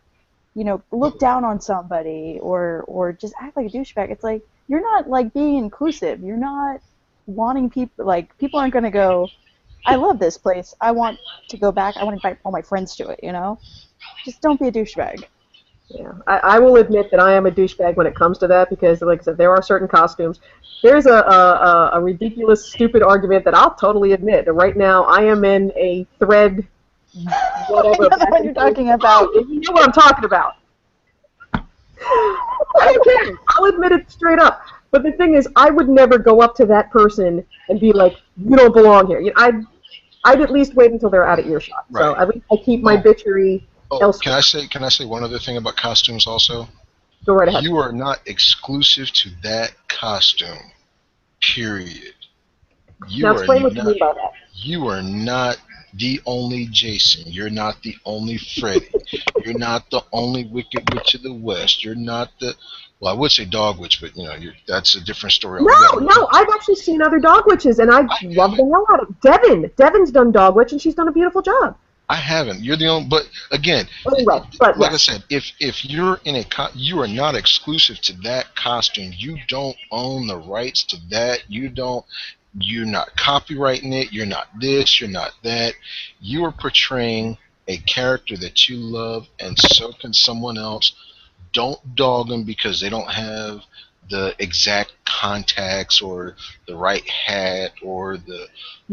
look down on somebody or just act like a douchebag, it's like, you're not, being inclusive. You're not wanting people, people aren't going to go, I love this place. I want to go back. I want to invite all my friends to it, Just don't be a douchebag. Yeah, I will admit that I am a douchebag when it comes to that because, like I said, there are certain costumes. There's a ridiculous, stupid argument that I'll totally admit. Right now, I am in a thread, whatever. I know what you're talking about. You know what I'm talking about. Okay, I'll admit it straight up. But the thing is, I would never go up to that person and be like, you don't belong here. I'd at least wait until they're out of earshot. Right. So at least I keep my bitchery elsewhere. Can I say one other thing about costumes also? Go right ahead. You are not exclusive to that costume. Period. Now explain what you mean by that. You are not the only Jason. You're not the only Freddy. You're not the only Wicked Witch of the West. You're not the... Well, I would say Dog Witch, but that's a different story. No, I've actually seen other Dog Witches, and I love the hell out of it. Devin's done Dog Witch, and she's done a beautiful job. I haven't. You're the only. But again, I said, if you're in you are not exclusive to that costume. You don't own the rights to that. You're not copywriting it. You're not this. You're not that. You are portraying a character that you love, and so can someone else. Don't dog them because they don't have the exact contacts or the right hat or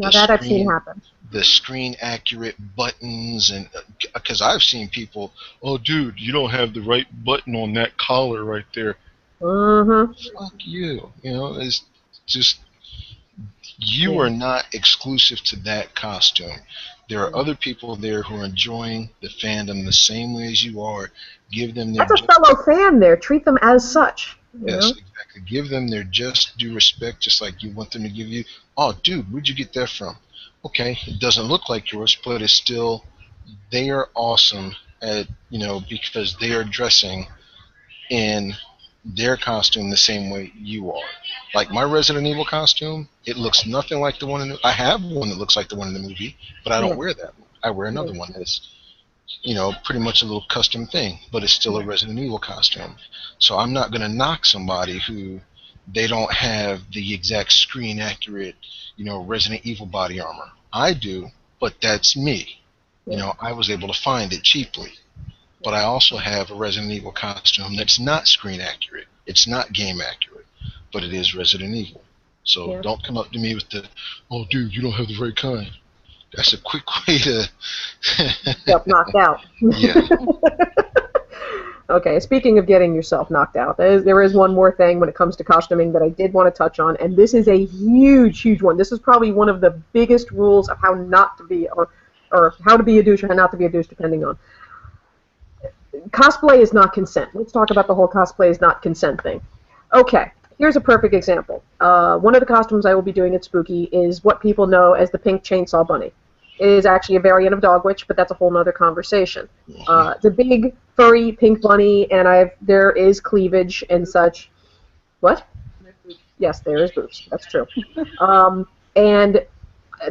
I've seen happen. The screen accurate buttons, and because I've seen people, oh dude, you don't have the right button on that collar right there. Fuck you. It's just you are not exclusive to that costume. There are other people there who are enjoying the fandom the same way as you are. Give them their... That's a fellow fan there. Treat them as such. Yes, exactly. Give them their just due respect, just like you want them to give you. Oh, dude, where'd you get that from? Okay, it doesn't look like yours, but it's still... They are awesome at, because they are dressing in their costume the same way you are. Like my Resident Evil costume, it looks nothing like the one in the... I have one that looks like the one in the movie, but I don't wear that one. I wear another one that's, pretty much a little custom thing, but it's still a Resident Evil costume. So I'm not going to knock somebody who they don't have the exact screen accurate, Resident Evil body armor. I do, but that's me. I was able to find it cheaply. But I also have a Resident Evil costume that's not screen accurate. It's not game accurate, but it is Resident Evil. So don't come up to me with the, oh, dude, you don't have the right kind. That's a quick way to get knocked out. Yeah. Okay, speaking of getting yourself knocked out, there is one more thing when it comes to costuming that I did want to touch on, and this is a huge, huge one. This is probably one of the biggest rules of how not to be, or how to be a douche or how not to be a douche, depending on. cosplay is not consent. Let's talk about the whole cosplay is not consent thing. Okay, here's a perfect example. One of the costumes I will be doing at Spooky is what people know as the Pink Chainsaw Bunny. It is actually a variant of Dog Witch, but that's a whole nother conversation. It's a big, furry pink bunny, and there is cleavage and such. What? Yes, there is boobs. That's true. And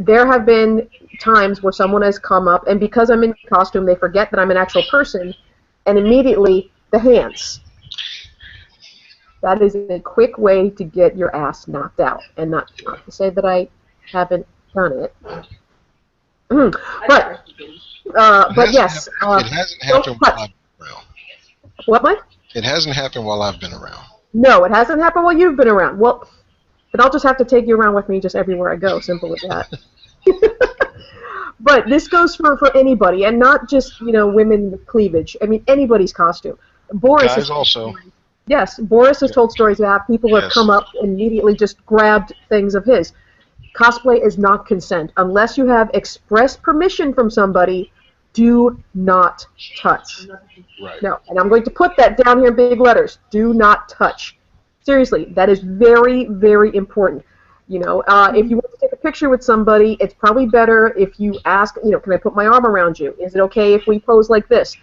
there have been times where someone has come up, and because I'm in costume, they forget that I'm an actual person, and immediately the hands. That is a quick way to get your ass knocked out, and not to say that I haven't done it. But yes. It hasn't happened while I've been around. What, Mike? It hasn't happened while I've been around. No, it hasn't happened while you've been around. Well, then I'll just have to take you around with me just everywhere I go. Simple as that. But this goes for anybody, and not just women with cleavage. I mean, anybody's costume. Boris Guys also. Yes, Boris has told stories about people have come up and immediately just grabbed things of his. Cosplay is not consent. Unless you have express permission from somebody, do not touch. Right. No, and I'm going to put that down here in big letters. Do not touch. Seriously, that is very, very important. If you want to take a picture with somebody, it's probably better if you ask, can I put my arm around you? Is it okay if we pose like this?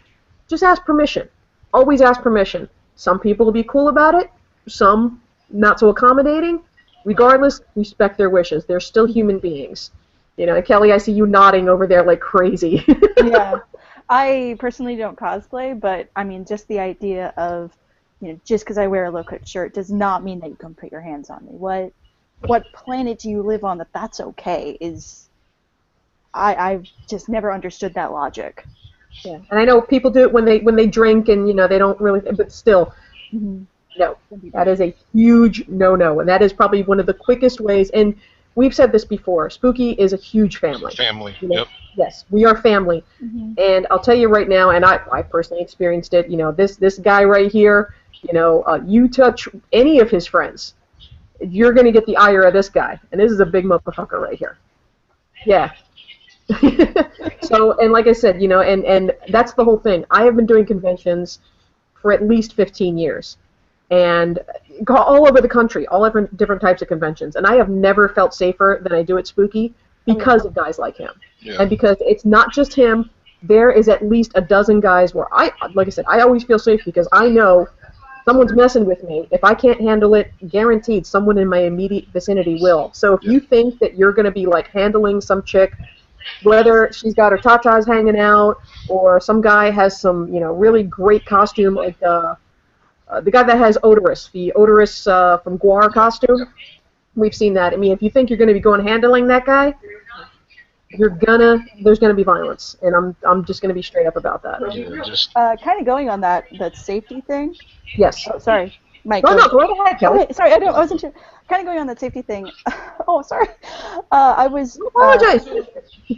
Just ask permission. Always ask permission. Some people will be cool about it. Some not so accommodating. Regardless, respect their wishes. They're still human beings. Kelly, I see you nodding over there like crazy. Yeah. I personally don't cosplay, but I mean, just the idea of, just because I wear a low-cut shirt does not mean that you can put your hands on me. What planet do you live on that that's okay is, I've just never understood that logic. Yeah, and I know people do it when they drink and they don't really, but still, no, that is a huge no-no, and that is probably one of the quickest ways. And we've said this before: Spooky is a huge family. Family. Yep. Yes, we are family, and I'll tell you right now, and I personally experienced it. This guy right here, you touch any of his friends, you're gonna get the ire of this guy, and this is a big motherfucker right here. Yeah. So, and like I said, and that's the whole thing. I have been doing conventions for at least 15 years, and all over the country, all different types of conventions, and I have never felt safer than I do at Spooky because of guys like him. Yeah. And because it's not just him, there is at least a dozen guys where like I said, I always feel safe because I know someone's messing with me. If I can't handle it, guaranteed someone in my immediate vicinity will. So if you think that you're going to be like handling some chick, whether she's got her tatas hanging out or some guy has some, really great costume, like the guy that has the Odorous from Guar costume, we've seen that. I mean, if you think you're going to be going handling that guy, there's gonna be violence, and I'm just gonna be straight up about that. Kind of going on that safety thing. Yes. Oh, sorry, Mike. No, go right ahead, Kelly. Okay, sorry, I wasn't sure. Kind of going on that safety thing. Oh, sorry. I was. Apologize.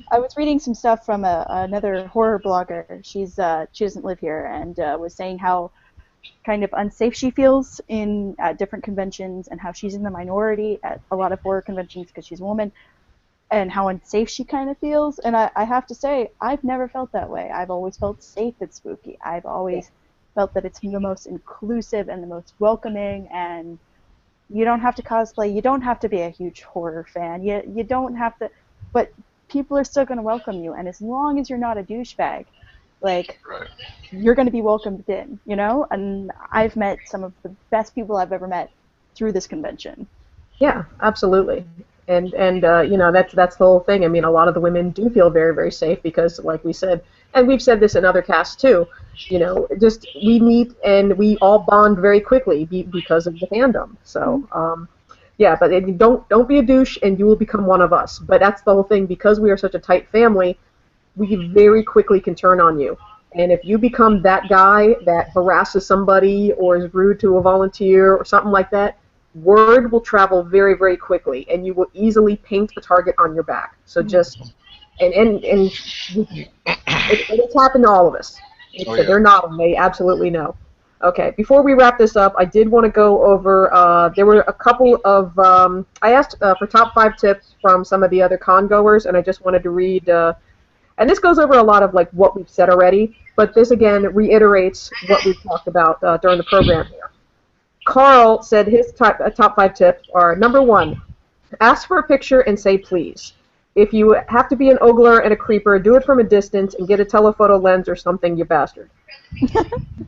I was reading some stuff from another horror blogger. She doesn't live here, and was saying how kind of unsafe she feels at different conventions, and how she's in the minority at a lot of horror conventions because she's a woman, and how unsafe she kind of feels. And I have to say, I've never felt that way. I've always felt safe at Spooky. I've always felt that it's the most inclusive and the most welcoming, and you don't have to cosplay. You don't have to be a huge horror fan. You don't have to, but people are still going to welcome you, and as long as you're not a douchebag, you're going to be welcomed in, And I've met some of the best people I've ever met through this convention. Yeah, absolutely. And that's the whole thing. I mean, a lot of the women do feel very, very safe because, like we said, and we've said this in other casts too, just we meet and we all bond very quickly because of the fandom. So, yeah, but don't be a douche and you will become one of us. But that's the whole thing. Because we are such a tight family, we very quickly can turn on you. And if you become that guy that harasses somebody or is rude to a volunteer or something like that, word will travel very, very quickly, and you will easily paint a target on your back. So just, it's happened to all of us. They're nodding. They absolutely know. Okay, before we wrap this up, I did want to go over, there were a couple of, I asked for top 5 tips from some of the other con-goers, and I just wanted to read And this goes over a lot of like what we've said already, but this again reiterates what we've talked about during the program here. Carl said his top 5 tips are: number 1, ask for a picture and say please. If you have to be an ogler and a creeper, do it from a distance and get a telephoto lens or something, you bastard.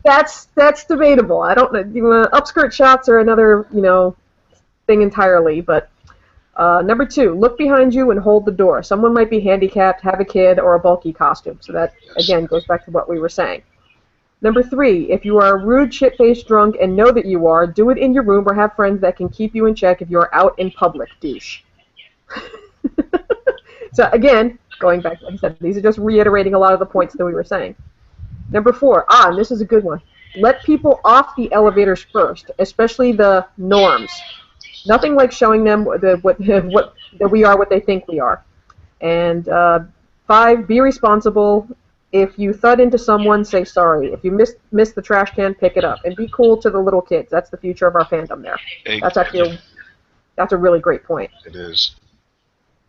That's debatable. I don't know. Upskirt shots are another thing entirely. But number 2, look behind you and hold the door. Someone might be handicapped, have a kid, or a bulky costume. So that again goes back to what we were saying. Number 3, if you are a rude, shit-faced drunk and know that you are, do it in your room or have friends that can keep you in check if you are out in public, douche. So again, going back, like I said, these are just reiterating a lot of the points that we were saying. Number 4, and this is a good one. Let people off the elevators first, especially the norms. Nothing like showing them that we are what they think we are. And 5, be responsible. If you thud into someone, say sorry. If you miss the trash can, pick it up. And be cool to the little kids. That's the future of our fandom there. That's a really great point. It is.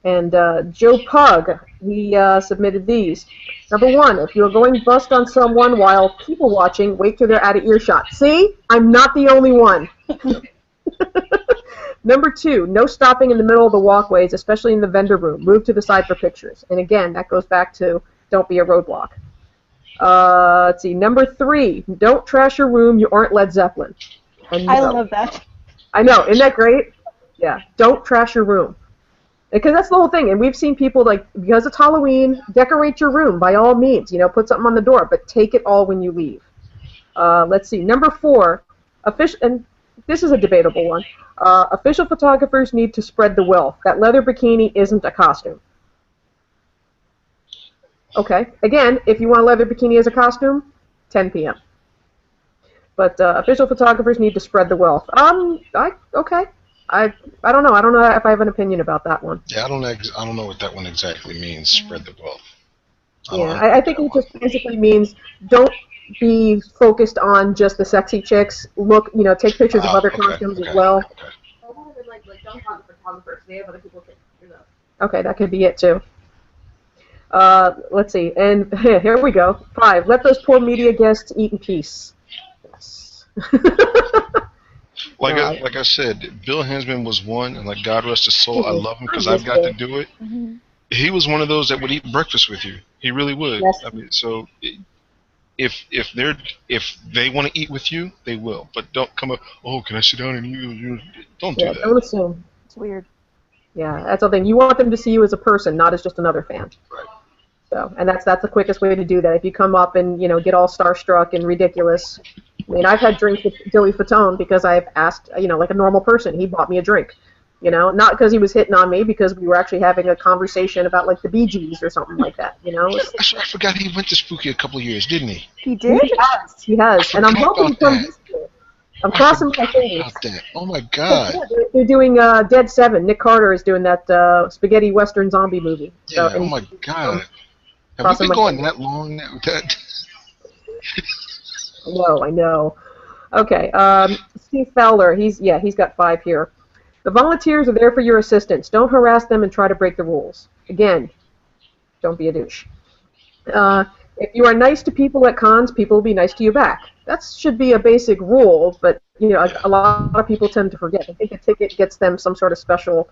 And Joe Pug, he submitted these. Number 1, if you're going bust on someone while people watching, wait till they're out of earshot. See? I'm not the only one. Number 2, no stopping in the middle of the walkways, especially in the vendor room. Move to the side for pictures. And again, that goes back to don't be a roadblock. Let's see. Number 3, don't trash your room. You aren't Led Zeppelin. I love that. I know. Isn't that great? Yeah. Don't trash your room. Because that's the whole thing. And we've seen people, like, because it's Halloween, decorate your room by all means. Put something on the door, but take it all when you leave. Let's see. Number 4, and this is a debatable one. Official photographers need to spread the wealth. That leather bikini isn't a costume. Okay. Again, if you want a leather bikini as a costume, 10 p.m. But official photographers need to spread the wealth. Okay. I don't know. I don't know if I have an opinion about that one. Yeah, I don't know what that one exactly means. Spread the wealth. I think it just basically means don't be focused on just the sexy chicks. Look, take pictures of other costumes as well. Don't talk to photographers. They have other people take pictures of. Okay, that could be it too. Let's see, and here we go. 5, let those poor media guests eat in peace. Yes. Like I said, Bill Hensman was one, and like God rest his soul, I love him because I've got to do it. Mm-hmm. He was one of those that would eat breakfast with you. He really would. Yes. I mean, so if they want to eat with you, they will. But don't come up. Oh, can I sit down and you? Don't do that. Don't assume. It's weird. Yeah, that's the thing. You want them to see you as a person, not as just another fan. Right. So, and that's the quickest way to do that. If you come up and get all starstruck and ridiculous. I mean, I've had drinks with Joey Fatone because I've asked, like a normal person. He bought me a drink. Not because he was hitting on me, because we were actually having a conversation about like the Bee Gees or something like that. I forgot he went to Spooky a couple of years, didn't he? He did. He has. And I'm hoping to come this year. I'm crossing my fingers. Oh my God! Yeah, they're doing Dead 7. Nick Carter is doing that spaghetti western zombie movie. Yeah. So, oh my God! Have we been going that long now? I know. Okay. Steve Fowler. He's got 5 here. The volunteers are there for your assistance. Don't harass them and try to break the rules. Again, don't be a douche. If you are nice to people at cons, people will be nice to you back. That should be a basic rule, but a lot of people tend to forget. I think a ticket gets them some sort of special.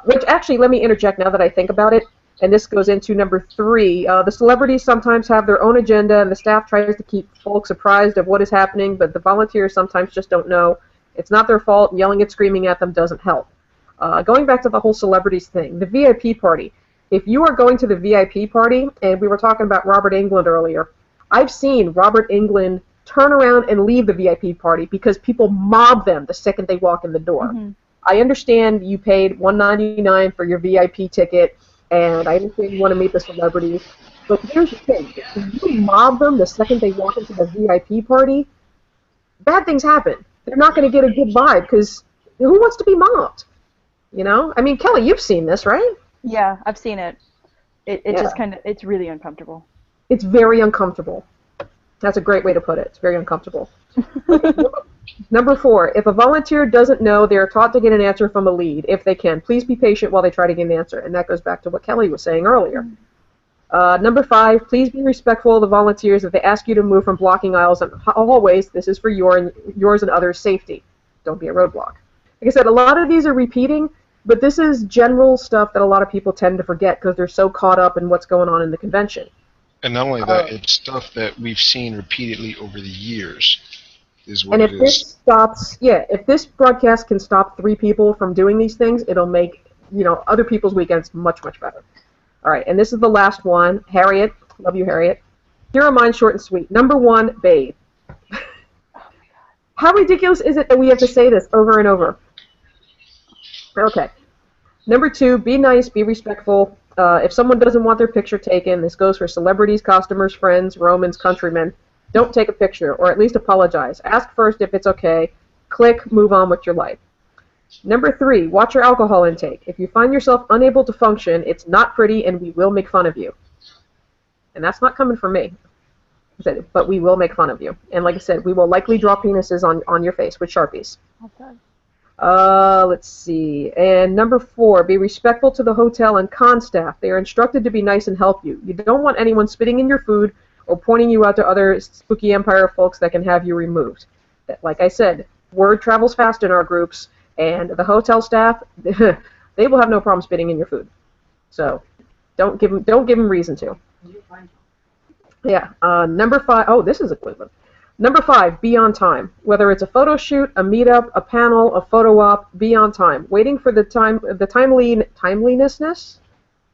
Which actually, let me interject now that I think about it, and this goes into number 3. The celebrities sometimes have their own agenda, and the staff tries to keep folks apprised of what is happening, but the volunteers sometimes just don't know. It's not their fault. Yelling and screaming at them doesn't help. Going back to the whole celebrities thing, the VIP party. If you are going to the VIP party, and we were talking about Robert Englund earlier, I've seen Robert Englund turn around and leave the VIP party because people mob them the second they walk in the door. Mm-hmm. I understand you paid $199 for your VIP ticket, and I understand you want to meet the celebrities, but here's the thing. If you mob them the second they walk into the VIP party, bad things happen. They're not going to get a good vibe because who wants to be mobbed? I mean, Kelly, you've seen this, right? Yeah, I've seen it. It just kind of, it's really uncomfortable. It's very uncomfortable. That's a great way to put it. It's very uncomfortable. Number 4, if a volunteer doesn't know, they are taught to get an answer from a lead. If they can, please be patient while they try to get an answer. And that goes back to what Kelly was saying earlier. Number 5, please be respectful of the volunteers if they ask you to move from blocking aisles and hallways. This is for yours and others' safety. Don't be a roadblock. Like I said, a lot of these are repeating, but this is general stuff that a lot of people tend to forget because they're so caught up in what's going on in the convention. And not only that, it's stuff that we've seen repeatedly over the years. Is what and if this stops, if this broadcast can stop 3 people from doing these things, it'll make other people's weekends much, much better. All right, and this is the last one. Harriet, love you, Harriet. Here are mine, short and sweet. Number 1, bathe. How ridiculous is it that we have to say this over and over? Okay. Number 2, be nice, be respectful. If someone doesn't want their picture taken, this goes for celebrities, customers, friends, Romans, countrymen, don't take a picture, or at least apologize. Ask first if it's okay. Click, move on with your life. Number 3, watch your alcohol intake. If you find yourself unable to function, it's not pretty and we will make fun of you. And that's not coming from me. But we will make fun of you. And like I said, we will likely draw penises on your face with Sharpies. Okay. Let's see. And number 4, be respectful to the hotel and con staff. They are instructed to be nice and help you. You don't want anyone spitting in your food or pointing you out to other Spooky Empire folks that can have you removed. Like I said, word travels fast in our groups. And the hotel staff, they will have no problem spitting in your food. So don't give them reason to. Yeah. Number 5. Oh, this is a good one. Number 5, be on time. Whether it's a photo shoot, a meetup, a panel, a photo op, be on time. Waiting for the timeliness.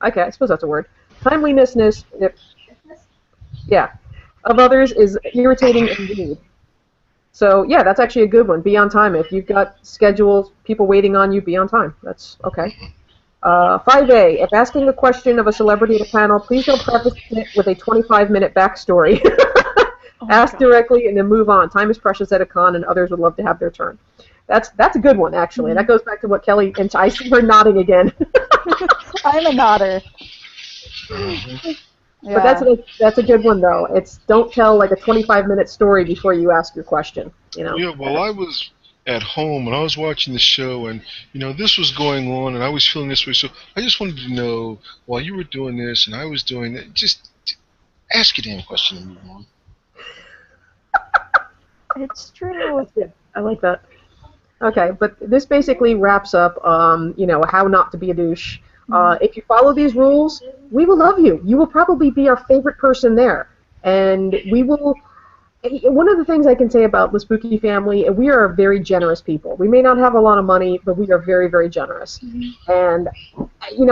Okay, I suppose that's a word. Timeliness. Yeah. Of others is irritating and rude. So, yeah, that's actually a good one. Be on time. If you've got schedules, people waiting on you, be on time. That's okay. 5A, if asking a question of a celebrity at a panel, please don't preface it with a 25-minute backstory. Ask directly and then move on. Time is precious at a con, and others would love to have their turn. That's a good one, actually. That goes back to what Kelly, and I see her nodding again. I'm a nodder. Yeah. But that's a good one, though. It's don't tell like a 25-minute story before you ask your question. Yeah, well, I was at home and I was watching the show, and this was going on, and I was feeling this way. So I just wanted to know while you were doing this and I was doing that. Just ask a damn question and move on. It's true. I like that. Okay, but this basically wraps up, how not to be a douche. If you follow these rules, we will love you. You will probably be our favorite person there. And we will... One of the things I can say about the Spooky family, we are very generous people. We may not have a lot of money, but we are very, very generous. Mm-hmm. And,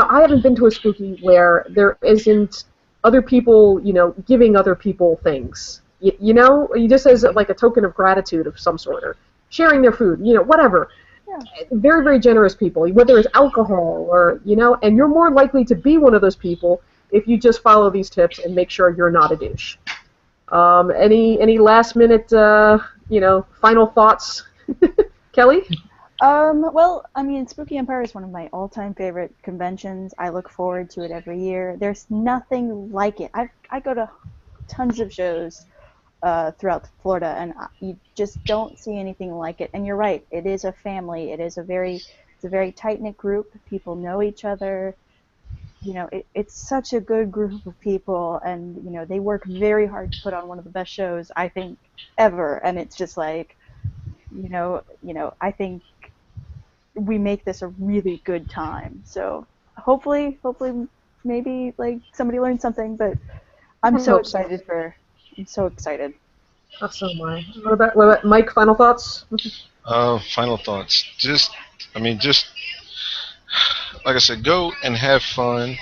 I haven't been to a Spooky where there isn't other people, giving other people things. You just as like a token of gratitude of some sort, or sharing their food, whatever. Yeah. Very, very generous people, whether it's alcohol or, and you're more likely to be one of those people if you just follow these tips and make sure you're not a douche. Any last minute, final thoughts, Kelly? Well, I mean, Spooky Empire is one of my all-time favorite conventions. I look forward to it every year. There's nothing like it. I go to tons of shows throughout Florida, and you just don't see anything like it. And you're right, it is a family. It's a very tight-knit group. People know each other. It's such a good group of people, and they work very hard to put on one of the best shows I think ever. And it's just like, I think we make this a really good time. So hopefully, maybe like somebody learned something. But I'm so excited. I'm so excited. Oh, so am I. What about Mike? Final thoughts? Final thoughts. Just like I said, go and have fun,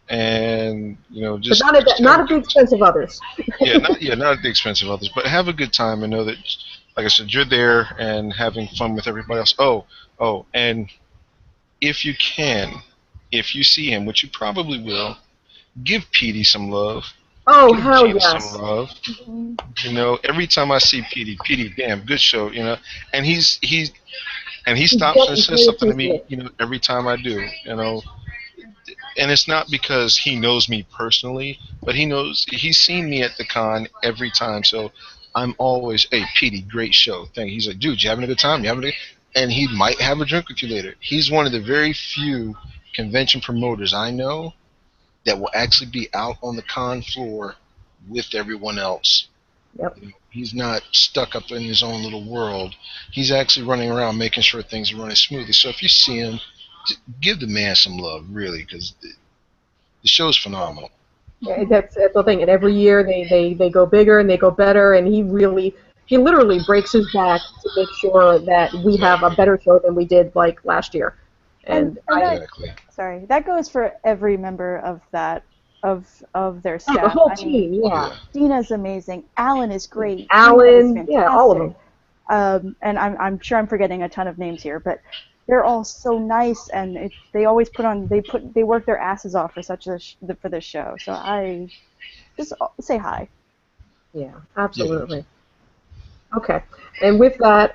and just. But not at the expense of others. not at the expense of others, but have a good time and know that, like I said, you're there and having fun with everybody else. Oh, and if you see him, which you probably will, give Petey some love. Oh, hell yes. Some love. Mm-hmm. Every time I see Petey, damn, good show, and he stops and says something to me, every time I do, and it's not because he knows me personally, but he's seen me at the con every time, so I'm always, hey, Petey, great show, thank you. He's like, dude, you having a good time? And he might have a drink with you later. He's one of the very few convention promoters I know that will actually be out on the con floor with everyone else. Yep. You know, he's not stuck up in his own little world. He's actually running around making sure things are running smoothly. So if you see him, give the man some love, really, because the show's phenomenal. Yeah, that's the thing. And every year they go bigger and they go better, and he literally breaks his back to make sure that we have a better show than we did like last year. And sorry, that goes for every member of that of their staff. the whole team, yeah. Dina's amazing. Alan is great. Alan, yeah, all of them. And I'm sure I'm forgetting a ton of names here, but they're all so nice, and they always they work their asses off for for this show. So I just say hi. Yeah, absolutely. Okay, and with that,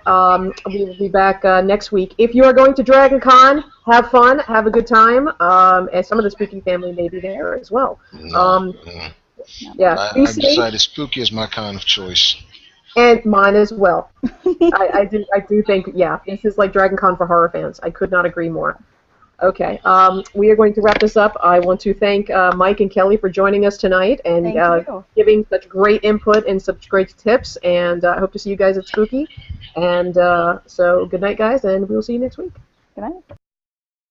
we will be back next week. If you are going to Dragon Con, have fun, have a good time, and some of the Spooky family may be there as well. Yeah, I decided Spooky is my con of choice. And mine as well. I do think, yeah, this is like Dragon Con for horror fans. I could not agree more. Okay, we are going to wrap this up. I want to thank Mike and Kelly for joining us tonight and giving such great input and such great tips. And I hope to see you guys at Spooky. And so good night, guys, and we will see you next week. Good night.